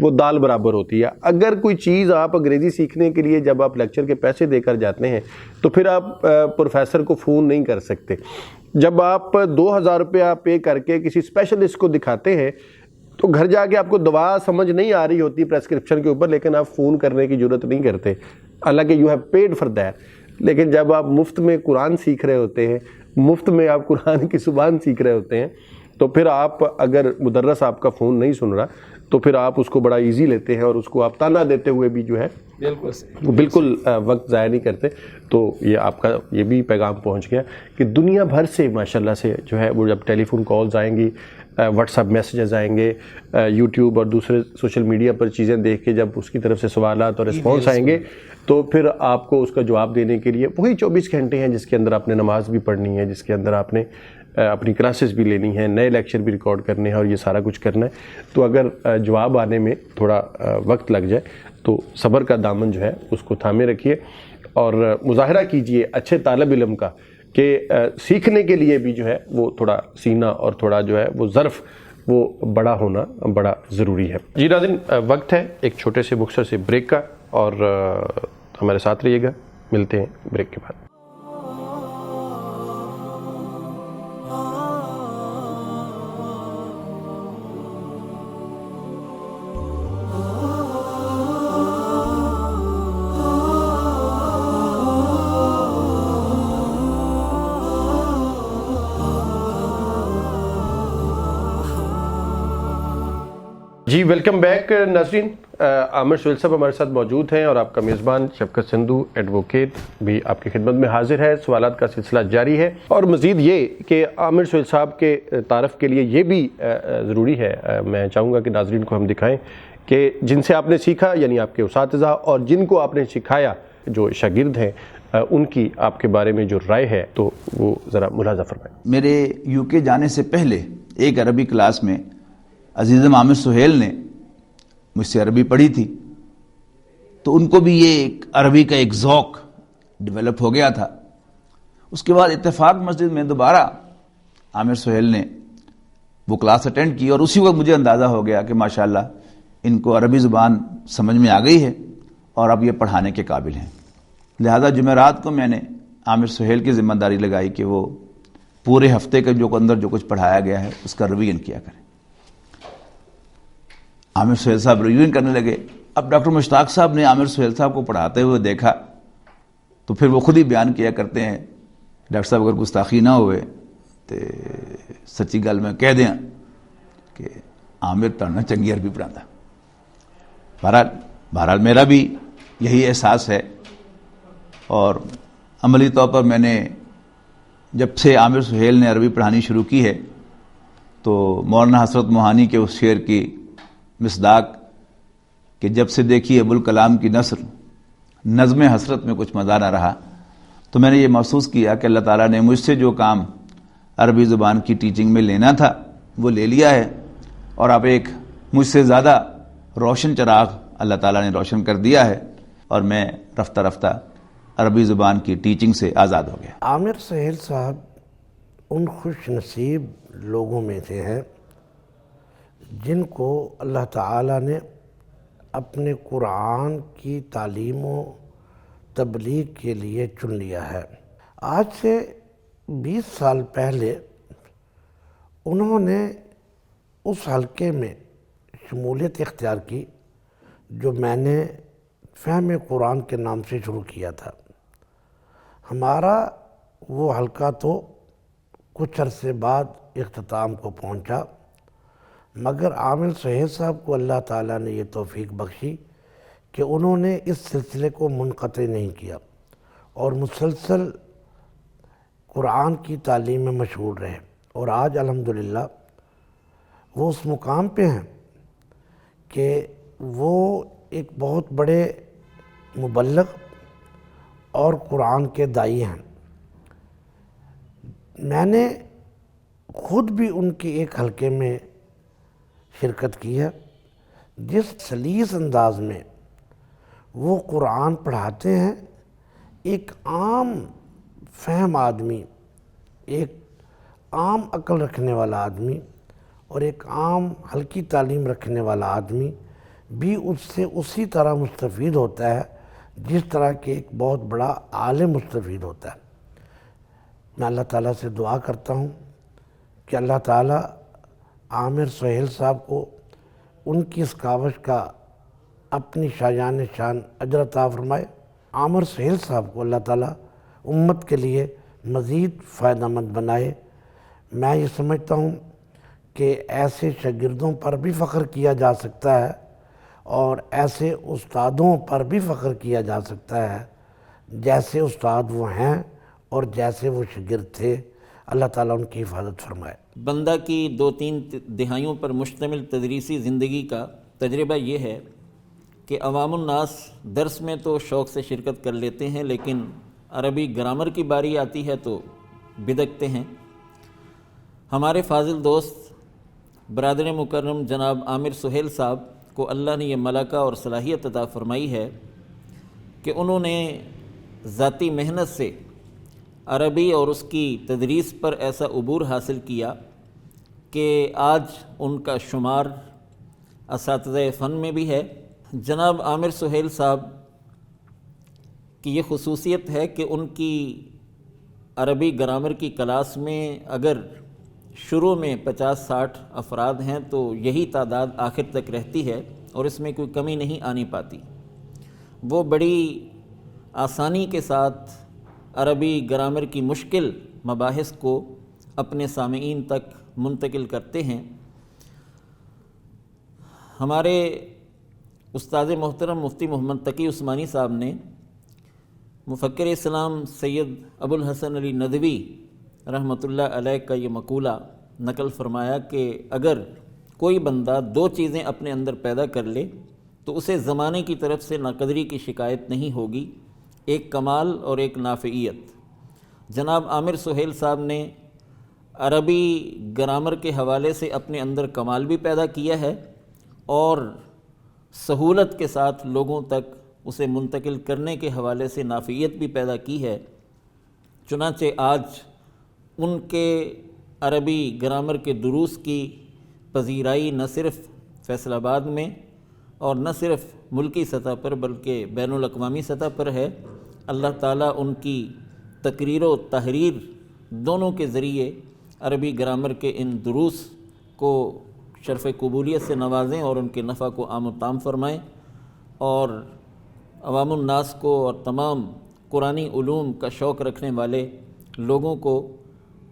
وہ دال برابر ہوتی ہے. اگر کوئی چیز آپ انگریزی سیکھنے کے لیے جب آپ لیکچر کے پیسے دے کر جاتے ہیں تو پھر آپ پروفیسر کو فون نہیں کر سکتے. جب آپ 2000 روپیہ پے کر کے کسی اسپیشلسٹ کو دکھاتے ہیں تو گھر جا کے آپ کو دوا سمجھ نہیں آ رہی ہوتی پریسکرپشن کے اوپر، لیکن آپ فون کرنے کی ضرورت نہیں کرتے، حالانکہ you have paid for that. لیکن جب آپ مفت میں قرآن سیکھ رہے ہوتے ہیں، مفت میں آپ قرآن کی زبان سیکھ رہے ہوتے ہیں، تو پھر آپ اگر مدرس آپ کا فون نہیں سن رہا تو پھر آپ اس کو بڑا ایزی لیتے ہیں، اور اس کو آپ تانا دیتے ہوئے بھی جو ہے بالکل وقت ضائع نہیں کرتے. تو یہ آپ کا یہ بھی پیغام پہنچ گیا کہ دنیا بھر سے ماشاءاللہ سے جو ہے وہ جب ٹیلی فون کالز آئیں گی، واٹس ایپ میسیجز آئیں گے، یوٹیوب اور دوسرے سوشل میڈیا پر چیزیں دیکھ کے جب اس کی طرف سے سوالات اور رسپانس آئیں گے، تو پھر آپ کو اس کا جواب دینے کے لیے وہی 24 گھنٹے ہیں جس کے اندر آپ نے نماز بھی پڑھنی ہے، جس کے اندر آپ نے اپنی کلاسز بھی لینی ہیں، نئے لیکچر بھی ریکارڈ کرنے ہیں، اور یہ سارا کچھ کرنا ہے. تو اگر جواب آنے میں تھوڑا وقت لگ جائے تو صبر کا دامن جو ہے اس کو تھامے رکھیے، اور مظاہرہ کیجئے اچھے طالب علم کا کہ سیکھنے کے لیے بھی جو ہے وہ تھوڑا سینہ اور تھوڑا جو ہے وہ ظرف وہ بڑا ہونا بڑا ضروری ہے. جی ناظرین، وقت ہے ایک چھوٹے سے مختصر سے بریک کا، اور ہمارے ساتھ رہیے گا. ملتے ہیں بریک کے بعد. جی ویلکم بیک ناظرین. عامر سہیل صاحب ہمارے ساتھ موجود ہیں، اور آپ کا میزبان شفقت سندھو ایڈوکیٹ بھی آپ کی خدمت میں حاضر ہے. سوالات کا سلسلہ جاری ہے، اور مزید یہ کہ عامر سہیل صاحب کے تعارف کے لیے یہ بھی ضروری ہے، میں چاہوں گا کہ ناظرین کو ہم دکھائیں کہ جن سے آپ نے سیکھا، یعنی آپ کے اساتذہ، اور جن کو آپ نے سکھایا جو شاگرد ہیں، ان کی آپ کے بارے میں جو رائے ہے تو وہ ذرا ملاحظہ فرمائیں. میرے یو کے جانے سے پہلے ایک عربی کلاس میں عزیزم عامر سہیل نے مجھ سے عربی پڑھی تھی، تو ان کو بھی یہ ایک عربی کا ایک ذوق ڈیولپ ہو گیا تھا. اس کے بعد اتفاق مسجد میں دوبارہ عامر سہیل نے وہ کلاس اٹینڈ کی، اور اسی وقت مجھے اندازہ ہو گیا کہ ماشاءاللہ ان کو عربی زبان سمجھ میں آ گئی ہے اور اب یہ پڑھانے کے قابل ہیں. لہذا جمعرات کو میں نے عامر سہیل کی ذمہ داری لگائی کہ وہ پورے ہفتے کے جو اندر جو کچھ پڑھایا گیا ہے اس کا ریویژن کیا کریں. عامر سہیل صاحب ریویژن کرنے لگے. اب ڈاکٹر مشتاق صاحب نے عامر سہیل صاحب کو پڑھاتے ہوئے دیکھا تو پھر وہ خود ہی بیان کیا کرتے ہیں، ڈاکٹر صاحب اگر گستاخی نہ ہوئے تو سچی گل میں کہہ دیں کہ عامر پڑھنا چنگی عربی پڑھاتا. بہرحال میرا بھی یہی احساس ہے، اور عملی طور پر میں نے جب سے عامر سہیل نے عربی پڑھانی شروع کی ہے تو مولانا حسرت موہانی کے اس شعر کی مصداق کہ جب سے دیکھی ابوالکلام کی نثر نظم حسرت میں کچھ مزہ نہ رہا، تو میں نے یہ محسوس کیا کہ اللہ تعالیٰ نے مجھ سے جو کام عربی زبان کی ٹیچنگ میں لینا تھا وہ لے لیا ہے، اور اب ایک مجھ سے زیادہ روشن چراغ اللہ تعالیٰ نے روشن کر دیا ہے اور میں رفتہ رفتہ عربی زبان کی ٹیچنگ سے آزاد ہو گیا۔ عامر سہیل صاحب ان خوش نصیب لوگوں میں سے ہیں جن کو اللہ تعالیٰ نے اپنے قرآن کی تعلیم و تبلیغ کے لیے چن لیا ہے۔ آج سے 20 سال پہلے انہوں نے اس حلقے میں شمولیت اختیار کی جو میں نے فہم قرآن کے نام سے شروع کیا تھا۔ ہمارا وہ حلقہ تو کچھ عرصے بعد اختتام کو پہنچا، مگر عامر سہیل صاحب کو اللہ تعالیٰ نے یہ توفیق بخشی کہ انہوں نے اس سلسلے کو منقطع نہیں کیا اور مسلسل قرآن کی تعلیم میں مشغول رہے، اور آج الحمدللہ وہ اس مقام پہ ہیں کہ وہ ایک بہت بڑے مبلغ اور قرآن کے داعی ہیں۔ میں نے خود بھی ان کے ایک حلقے میں شرکت کی ہے، جس سلیس انداز میں وہ قرآن پڑھاتے ہیں ایک عام فہم آدمی، ایک عام عقل رکھنے والا آدمی اور ایک عام ہلکی تعلیم رکھنے والا آدمی بھی اس سے اسی طرح مستفید ہوتا ہے جس طرح کہ ایک بہت بڑا عالم مستفید ہوتا ہے۔ میں اللہ تعالیٰ سے دعا کرتا ہوں کہ اللہ تعالیٰ عامر سہیل صاحب کو ان کی اس کاوش کا اپنی شایان شان اجر عطا فرمائے۔ عامر سہیل صاحب کو اللہ تعالیٰ امت کے لیے مزید فائدہ مند بنائے۔ میں یہ سمجھتا ہوں کہ ایسے شاگردوں پر بھی فخر کیا جا سکتا ہے اور ایسے استادوں پر بھی فخر کیا جا سکتا ہے جیسے استاد وہ ہیں اور جیسے وہ شاگرد تھے۔ اللہ تعالیٰ ان کی حفاظت فرمائے۔ بندہ کی 2-3 دہائیوں پر مشتمل تدریسی زندگی کا تجربہ یہ ہے کہ عوام الناس درس میں تو شوق سے شرکت کر لیتے ہیں، لیکن عربی گرامر کی باری آتی ہے تو بدکتے ہیں۔ ہمارے فاضل دوست برادر مکرم جناب عامر سہیل صاحب کو اللہ نے یہ ملکہ اور صلاحیت عطا فرمائی ہے کہ انہوں نے ذاتی محنت سے عربی اور اس کی تدریس پر ایسا عبور حاصل کیا کہ آج ان کا شمار اساتذہ فن میں بھی ہے۔ جناب عامر سہیل صاحب کی یہ خصوصیت ہے کہ ان کی عربی گرامر کی کلاس میں اگر شروع میں 50-60 افراد ہیں تو یہی تعداد آخر تک رہتی ہے اور اس میں کوئی کمی نہیں آنی پاتی۔ وہ بڑی آسانی کے ساتھ عربی گرامر کی مشکل مباحث کو اپنے سامعین تک منتقل کرتے ہیں۔ ہمارے استاد محترم مفتی محمد تقی عثمانی صاحب نے مفکر اسلام سید ابو الحسن علی ندوی رحمۃ اللہ علیہ کا یہ مقولہ نقل فرمایا کہ اگر کوئی بندہ 2 چیزیں اپنے اندر پیدا کر لے تو اسے زمانے کی طرف سے ناقدری کی شکایت نہیں ہوگی، ایک کمال اور ایک نافعیت۔ جناب عامر سہیل صاحب نے عربی گرامر کے حوالے سے اپنے اندر کمال بھی پیدا کیا ہے اور سہولت کے ساتھ لوگوں تک اسے منتقل کرنے کے حوالے سے نافعیت بھی پیدا کی ہے۔ چنانچہ آج ان کے عربی گرامر کے دروس کی پذیرائی نہ صرف فیصل آباد میں اور نہ صرف ملکی سطح پر بلکہ بین الاقوامی سطح پر ہے۔ اللہ تعالیٰ ان کی تقریر و تحریر دونوں کے ذریعے عربی گرامر کے ان دروس کو شرف قبولیت سے نوازیں اور ان کے نفع کو عام و تام فرمائیں، اور عوام الناس کو اور تمام قرآنی علوم کا شوق رکھنے والے لوگوں کو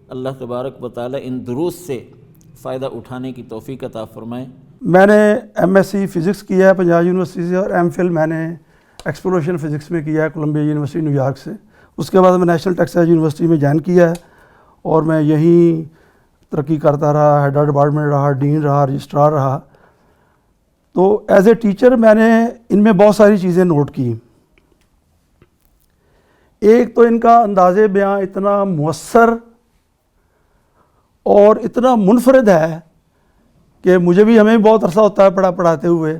اللہ تبارک و تعالیٰ ان دروس سے فائدہ اٹھانے کی توفیق عطا فرمائیں۔ میں نے ایم ایس سی فزکس کیا ہے پنجاب یونیورسٹی سے، اور ایم فل میں نے ایکسپلوریشن فزکس میں کیا ہے کولمبیا یونیورسٹی نیو یارک سے۔ اس کے بعد میں نیشنل ٹیکساس یونیورسٹی میں جوائن کیا ہے اور میں یہیں ترقی کرتا رہا، ہیڈ ڈپارٹمنٹ رہا، ڈین رہا، رجسٹرار رہا۔ تو ایز اے ٹیچر میں نے ان میں بہت ساری چیزیں نوٹ کی۔ ایک تو ان کا انداز بیاں اتنا مؤثر اور اتنا منفرد ہے کہ مجھے بھی ہمیں بہت عرصہ ہوتا ہے پڑھاتے ہوئے،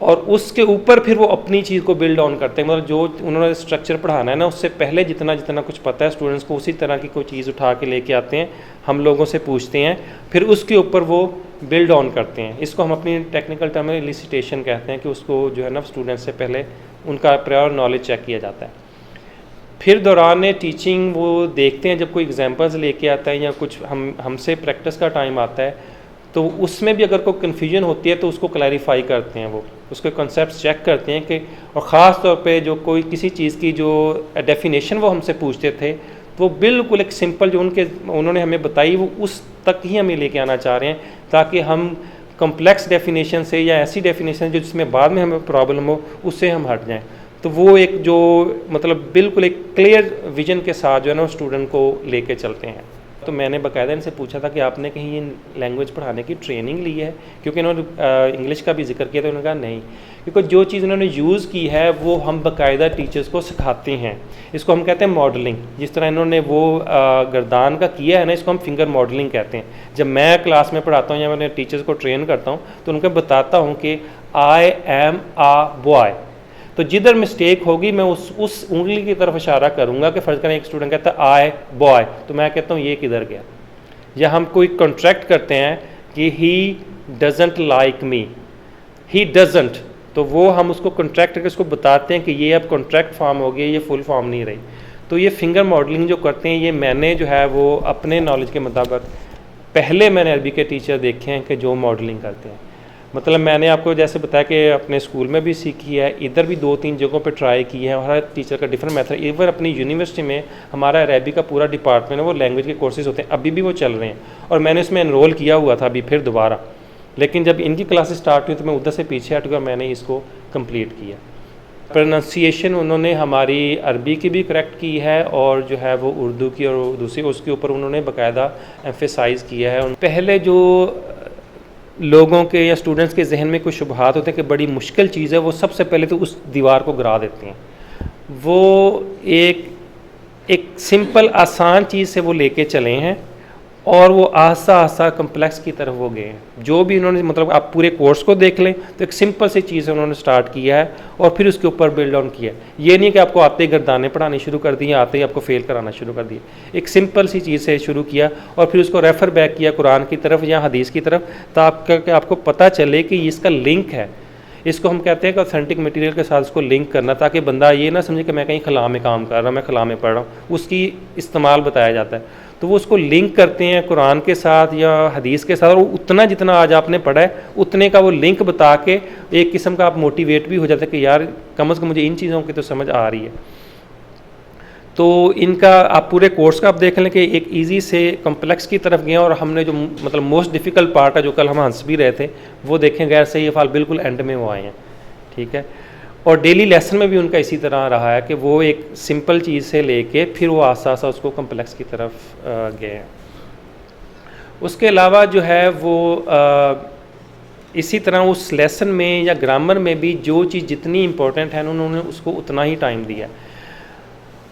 اور اس کے اوپر پھر وہ اپنی چیز کو بلڈ آن کرتے ہیں. مطلب جو انہوں نے اسٹرکچر پڑھانا ہے نا، اس سے پہلے جتنا کچھ پتہ ہے اسٹوڈنٹس کو، اسی طرح کی کوئی چیز اٹھا کے لے کے آتے ہیں، ہم لوگوں سے پوچھتے ہیں، پھر اس کے اوپر وہ بلڈ آن کرتے ہیں. اس کو ہم اپنی ٹیکنیکل ٹرم میں الیسیٹیشن کہتے ہیں، کہ اس کو جو ہے نا اسٹوڈنٹ سے پہلے ان کا پریور نالج چیک کیا جاتا ہے. پھر دوران ٹیچنگ وہ دیکھتے ہیں، جب کوئی ایگزامپلز لے کے آتا ہے یا کچھ ہم سے پریکٹس کا ٹائم آتا ہے، تو اس میں بھی اگر کوئی کنفیوژن ہوتی ہے تو اس کو کلیریفائی کرتے ہیں، وہ اس کے کنسیپٹس چیک کرتے ہیں کہ، اور خاص طور پہ جو کوئی کسی چیز کی جو ڈیفینیشن وہ ہم سے پوچھتے تھے، وہ بالکل ایک سمپل جو انہوں نے ہمیں بتائی وہ اس تک ہی ہمیں لے کے آنا چاہ رہے ہیں، تاکہ ہم کمپلیکس ڈیفینیشن سے یا ایسی ڈیفینیشن جو جس میں بعد میں ہمیں پرابلم ہو، اس سے ہم ہٹ جائیں. تو وہ ایک جو مطلب بالکل ایک کلیئر ویژن کے ساتھ جو ہے نا اسٹوڈنٹ کو لے کے چلتے ہیں. تو میں نے باقاعدہ ان سے پوچھا تھا کہ آپ نے کہیں یہ لینگویج پڑھانے کی ٹریننگ لی ہے، کیونکہ انہوں نے انگلش کا بھی ذکر کیا، تو انہوں نے کہا نہیں، کیونکہ جو چیز انہوں نے یوز کی ہے وہ ہم باقاعدہ ٹیچرز کو سکھاتے ہیں. اس کو ہم کہتے ہیں ماڈلنگ. جس طرح انہوں نے وہ گردان کا کیا ہے نا، اس کو ہم فنگر ماڈلنگ کہتے ہیں. جب میں کلاس میں پڑھاتا ہوں یا میں ٹیچرز کو ٹرین کرتا ہوں تو ان کو بتاتا ہوں کہ آئی ایم آ بوائے، تو جدھر مسٹیک ہوگی میں اس انگلی کی طرف اشارہ کروں گا. کہ فرض کریں ایک اسٹوڈنٹ کہتا ہے آئی بوائے، تو میں کہتا ہوں یہ کدھر گیا. یا ہم کوئی کنٹریکٹ کرتے ہیں کہ he doesn't like me, he doesn't, تو وہ ہم اس کو کنٹریکٹ کر کے اس کو بتاتے ہیں کہ یہ اب کنٹریکٹ فارم ہو گیا، یہ فل فارم نہیں رہی. تو یہ فنگر ماڈلنگ جو کرتے ہیں، یہ میں نے جو ہے وہ اپنے نالج کے مطابق پہلے میں نے عربی کے ٹیچر دیکھے ہیں کہ جو ماڈلنگ کرتے ہیں. مطلب میں نے آپ کو جیسے بتایا کہ اپنے اسکول میں بھی سیکھی ہے، ادھر بھی 2-3 جگہوں پہ ٹرائی کی ہے، اور ہر ٹیچر کا ڈفرینٹ میتھڈ. ایون اپنی یونیورسٹی میں ہمارا عربی کا پورا ڈپارٹمنٹ ہے، وہ لینگویج کے کورسز ہوتے ہیں، ابھی بھی وہ چل رہے ہیں، اور میں نے اس میں انرول کیا ہوا تھا ابھی پھر دوبارہ. لیکن جب ان کی کلاسز سٹارٹ ہوئی تو میں ادھر سے پیچھے ہٹ گیا، میں نے اس کو کمپلیٹ کیا. پروننسیشن انہوں نے ہماری عربی کی بھی کریکٹ کی ہے، اور جو ہے وہ اردو کی اور دوسری اس کے اوپر انہوں نے باقاعدہ ایمفیسائز کیا ہے. پہلے جو لوگوں کے یا اسٹوڈنٹس کے ذہن میں کوئی شبہات ہوتے ہیں کہ بڑی مشکل چیز ہے، وہ سب سے پہلے تو اس دیوار کو گرا دیتے ہیں. وہ ایک سمپل آسان چیز سے وہ لے کے چلے ہیں، اور وہ آہستہ آہستہ کمپلیکس کی طرف وہ گئے ہیں. جو بھی انہوں نے مطلب آپ پورے کورس کو دیکھ لیں تو ایک سمپل سی چیز سے انہوں نے سٹارٹ کیا ہے، اور پھر اس کے اوپر بلڈ آن کیا ہے. یہ نہیں کہ آپ کو آتے ہی گردانے پڑھانے شروع کر دیے، آتے ہی آپ کو فیل کرانا شروع کر دیا. ایک سمپل سی چیز سے شروع کیا، اور پھر اس کو ریفر بیک کیا قرآن کی طرف یا حدیث کی طرف، تاکہ آپ کو پتہ چلے کہ اس کا لنک ہے. اس کو ہم کہتے ہیں کہ اوتھینٹک مٹیریل کے ساتھ اس کو لنک کرنا، تاکہ بندہ یہ نہ سمجھے کہ میں کہیں خلا میں کام کر رہا ہوں، میں خلا میں پڑھ رہا ہوں. اس کی استعمال بتایا جاتا ہے، تو وہ اس کو لنک کرتے ہیں قرآن کے ساتھ یا حدیث کے ساتھ، اور اتنا جتنا آج آپ نے پڑھا ہے اتنے کا وہ لنک بتا کے ایک قسم کا آپ موٹیویٹ بھی ہو جاتے ہیں کہ یار کم از کم مجھے ان چیزوں کی تو سمجھ آ رہی ہے. تو ان کا آپ پورے کورس کا آپ دیکھ لیں کہ ایک ایزی سے کمپلیکس کی طرف گئے، اور ہم نے جو مطلب موسٹ ڈیفیکلٹ پارٹ ہے جو کل ہم ہنس بھی رہے تھے وہ دیکھیں غیر صحیح افعال بالکل اینڈ میں وہ آئے ہیں. ٹھیک ہے. اور ڈیلی لیسن میں بھی ان کا اسی طرح رہا ہے کہ وہ ایک سمپل چیز سے لے کے پھر وہ آہستہ آہستہ اس کو کمپلیکس کی طرف گئے ہیں. اس کے علاوہ جو ہے وہ اسی طرح اس لیسن میں یا گرامر میں بھی جو چیز جتنی امپورٹنٹ ہے انہوں نے اس کو اتنا ہی ٹائم دیا،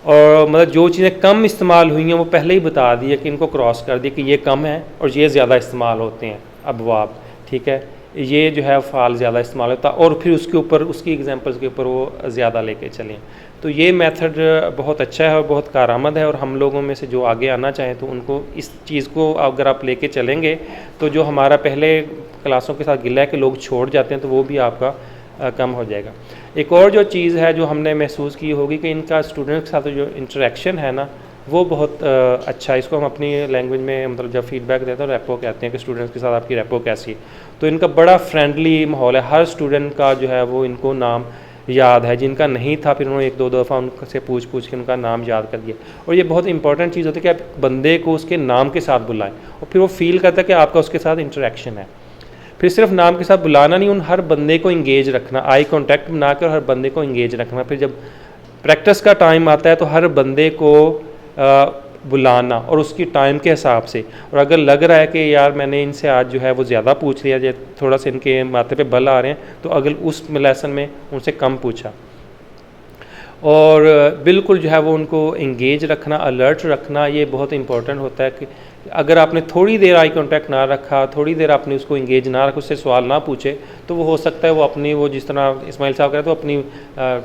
اور مطلب جو چیزیں کم استعمال ہوئی ہیں وہ پہلے ہی بتا دیا کہ ان کو کراس کر دیا کہ یہ کم ہے اور یہ زیادہ استعمال ہوتے ہیں ابواب. ٹھیک ہے. یہ جو ہے افعال زیادہ استعمال ہوتا، اور پھر اس کے اوپر اس کی ایگزامپلس کے اوپر وہ زیادہ لے کے چلیں. تو یہ میتھڈ بہت اچھا ہے اور بہت کارآمد ہے، اور ہم لوگوں میں سے جو آگے آنا چاہیں تو ان کو اس چیز کو اگر آپ لے کے چلیں گے تو جو ہمارا پہلے کلاسوں کے ساتھ گلہ ہے کہ لوگ چھوڑ جاتے ہیں تو وہ بھی آپ کا کم ہو جائے گا. ایک اور جو چیز ہے جو ہم نے محسوس کی ہوگی کہ ان کا اسٹوڈنٹ کے ساتھ جو انٹریکشن ہے نا وہ بہت اچھا ہے. اس کو ہم اپنی لینگویج میں مطلب جب فیڈ بیک دیتے ہیں ریپو کہتے ہیں کہ اسٹوڈنٹس کے ساتھ آپ کی ریپو کیسی ہے. تو ان کا بڑا فرینڈلی ماحول ہے. ہر اسٹوڈنٹ کا جو ہے وہ ان کو نام یاد ہے، جن کا نہیں تھا پھر انہوں نے ایک دو دفعہ ان سے پوچھ کے ان کا نام یاد کر دیا. اور یہ بہت امپورٹنٹ چیز ہوتی ہے کہ آپ بندے کو اس کے نام کے ساتھ بلائیں، اور پھر وہ فیل کرتا ہے کہ آپ کا اس کے ساتھ انٹریکشن ہے. پھر صرف نام کے ساتھ بلانا نہیں، ان ہر بندے کو انگیج رکھنا، آئی کانٹیکٹ بنا کر ہر بندے کو انگیج رکھنا. پھر جب پریکٹس کا ٹائم آتا ہے تو ہر بندے کو بلانا اور اس کی ٹائم کے حساب سے. اور اگر لگ رہا ہے کہ یار میں نے ان سے آج جو ہے وہ زیادہ پوچھ لیا، جو تھوڑا سا ان کے ماتھے پہ بل آ رہے ہیں، تو اگر اس لیسن میں ان سے کم پوچھا. اور بالکل جو ہے وہ ان کو انگیج رکھنا، الرٹ رکھنا، یہ بہت امپورٹنٹ ہوتا ہے اگر آپ نے تھوڑی دیر آئی کانٹیکٹ نہ رکھا, تھوڑی دیر آپ نے اس کو انگیج نہ رکھا, اس سے سوال نہ پوچھے, تو وہ ہو سکتا ہے وہ اپنی وہ جس طرح اسماعیل صاحب کہہ رہے تو اپنی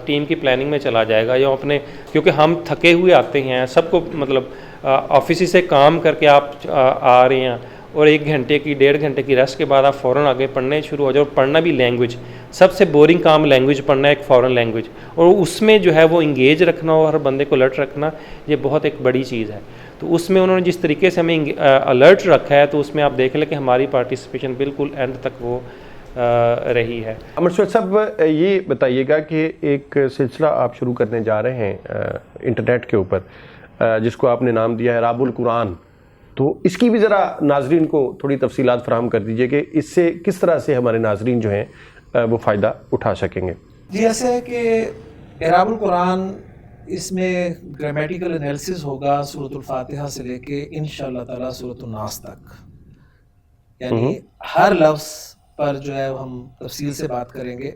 ٹیم کی پلاننگ میں چلا جائے گا, یا اپنے, کیونکہ ہم تھکے ہوئے آتے ہیں سب کو, مطلب آفس سے کام کر کے آپ آ رہے ہیں, اور 1 گھنٹے کی 1.5 گھنٹے کی ریسٹ کے بعد آپ فوراً آگے پڑھنے شروع ہو جاؤ. اور پڑھنا بھی لینگویج, سب سے بورنگ کام لینگویج پڑھنا ہے, ایک فورن لینگویج, اور اس میں جو ہے وہ انگیج رکھنا اور ہر بندے کو الرٹ رکھنا, یہ بہت ایک بڑی چیز ہے. تو اس میں انہوں نے جس طریقے سے ہمیں الرٹ رکھا ہے, تو اس میں آپ دیکھ لیں کہ ہماری پارٹیسپیشن بالکل اینڈ تک وہ رہی ہے. عمر سہیل صاحب یہ بتائیے گا کہ ایک سلسلہ آپ شروع کرنے جا رہے ہیں انٹرنیٹ کے اوپر, جس کو آپ نے نام دیا ہے راب القرآن, تو اس کی بھی ذرا ناظرین کو تھوڑی تفصیلات فراہم کر دیجئے کہ اس سے کس طرح سے ہمارے ناظرین جو ہیں وہ فائدہ اٹھا سکیں گے. جی ایسا ہے کہ راب القرآن, اس میں گرامیٹیکل انالیسس ہوگا سورۃ الفاتحہ سے لے کے انشاءاللہ تعالیٰ سورۃ الناس تک, یعنی ہر لفظ پر جو ہے ہم تفصیل سے بات کریں گے.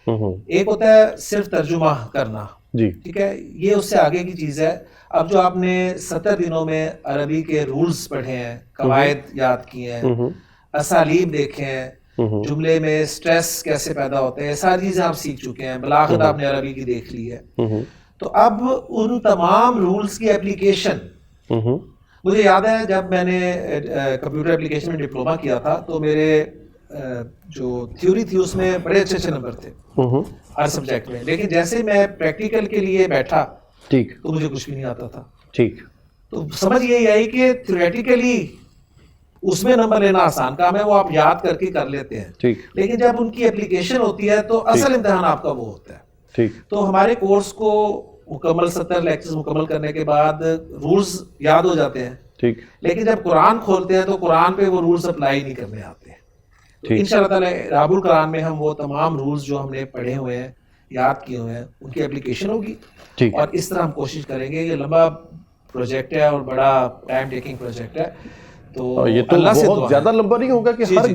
ایک ہوتا ہے صرف ترجمہ کرنا, جی ٹھیک ہے, یہ اس سے آگے کی چیز ہے. اب جو آپ نے 70 دنوں میں عربی کے رولز پڑھے ہیں, قواعد یاد کیے ہیں, اسالیب دیکھے ہیں, جملے میں سٹریس کیسے پیدا ہوتے ہیں, ساری چیزیں آپ سیکھ چکے ہیں, بلاغت آپ نے عربی کی دیکھ لی ہے. تو اب ان تمام رولز کی اپلیکیشن, مجھے یاد ہے جب میں نے کمپیوٹر اپلیکیشن میں ڈپلوما کیا تھا تو میرے جو تھیوری تھی اس میں بڑے اچھے نمبر تھے ہر سبجیکٹ میں, لیکن جیسے میں پریکٹیکل کے لیے بیٹھا ٹھیک تو مجھے کچھ بھی نہیں آتا تھا. ٹھیک, تو سمجھ یہی آئی کہ تھیوریٹیکلی اس میں نمبر لینا آسان کام ہے, وہ آپ یاد کر کے کر لیتے ہیں, ٹھیک, لیکن جب ان کی اپلیکیشن ہوتی ہے تو اصل امتحان آپ کا وہ ہوتا ہے. ٹھیک, تو ہمارے کورس کو مکمل 70 لیکچرز مکمل کرنے کے بعد رولز یاد ہو جاتے ہیں, ٹھیک, لیکن جب قرآن کھولتے ہیں تو قرآن پہ وہ رولز اپلائی نہیں کرنے آتے. ان شاء اللہ تعالیٰ راب القرآن میں ہم وہ تمام رولز جو ہم نے پڑھے ہوئے ہیں, یاد کیے ہوئے ہیں, ان کی اپلیکیشن ہوگی. اور اس طرح ہم کوشش کریں گے. یہ لمبا پروجیکٹ ہے اور بڑا ٹائم ٹیکنگ پروجیکٹ ہے, تو یہ تو بہت زیادہ لمبا نہیں ہوگا کہ ہر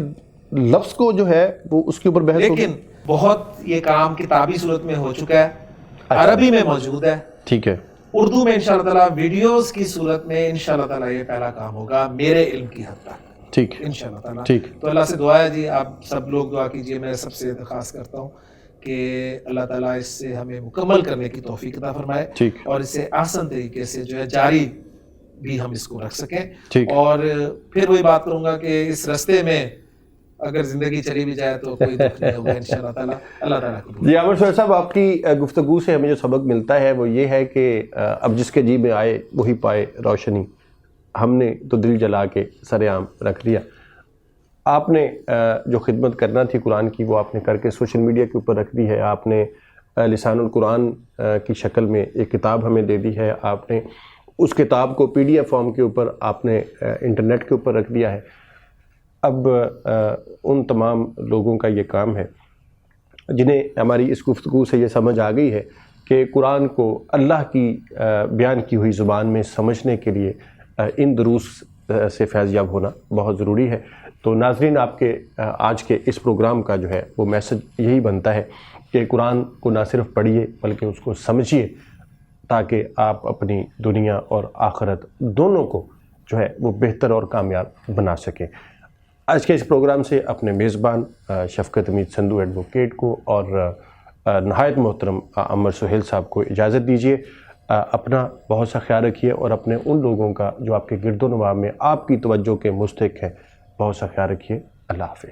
لفظ کو جو ہے وہ اس کے اوپر بحث ہوگی, لیکن بہت یہ کام کتابی صورت میں ہو چکا ہے, عربی میں موجود ہے, ٹھیک ہے, اردو میں انشاءاللہ تعالیٰ ویڈیوز کی صورت میں انشاءاللہ تعالیٰ یہ پہلا کام ہوگا میرے علم کی حد تک, ٹھیک انشاءاللہ تعالیٰ. ٹھیک, تو اللہ سے دعا ہے جی, آپ سب لوگ دعا کیجئے, میں سب سے درخواست کرتا ہوں کہ اللہ تعالیٰ اس سے ہمیں مکمل کرنے کی توفیق عطا فرمائے, ٹھیک, اور اس سے آسان طریقے سے جو ہے جاری بھی ہم اس کو رکھ سکیں. ٹھیک, اور پھر وہی بات کروں گا کہ اس رستے میں اگر زندگی چلی بھی جائے تو کوئی دکھ نہیں ہوگا انشاءاللہ تعالیٰ. اللہ تعالیٰ کو جی عامر سہیل صاحب, آپ کی گفتگو سے ہمیں جو سبق ملتا ہے وہ یہ ہے کہ اب جس کے جی میں آئے وہی پائے روشنی. ہم نے تو دل جلا کے سر عام رکھ لیا. آپ نے جو خدمت کرنا تھی قرآن کی وہ آپ نے کر کے سوشل میڈیا کے اوپر رکھ دی ہے. آپ نے لسان القرآن کی شکل میں ایک کتاب ہمیں دے دی ہے. آپ نے اس کتاب کو PDF فارم کے اوپر آپ نے انٹرنیٹ کے اوپر رکھ دیا ہے. اب ان تمام لوگوں کا یہ کام ہے جنہیں ہماری اس گفتگو سے یہ سمجھ آ گئی ہے کہ قرآن کو اللہ کی بیان کی ہوئی زبان میں سمجھنے کے لیے ان دروس سے فیض یاب ہونا بہت ضروری ہے. تو ناظرین, آپ کے آج کے اس پروگرام کا جو ہے وہ میسج یہی بنتا ہے کہ قرآن کو نہ صرف پڑھیے بلکہ اس کو سمجھیے, تاکہ آپ اپنی دنیا اور آخرت دونوں کو جو ہے وہ بہتر اور کامیاب بنا سکیں. آج کے اس پروگرام سے اپنے میزبان شفقت امید سندھو ایڈوکیٹ کو اور نہایت محترم عمر سہیل صاحب کو اجازت دیجیے. اپنا بہت سا خیال رکھیے اور اپنے ان لوگوں کا جو آپ کے گرد و نواح میں آپ کی توجہ کے مستحق ہیں بہت سا خیال رکھیے. اللہ حافظ.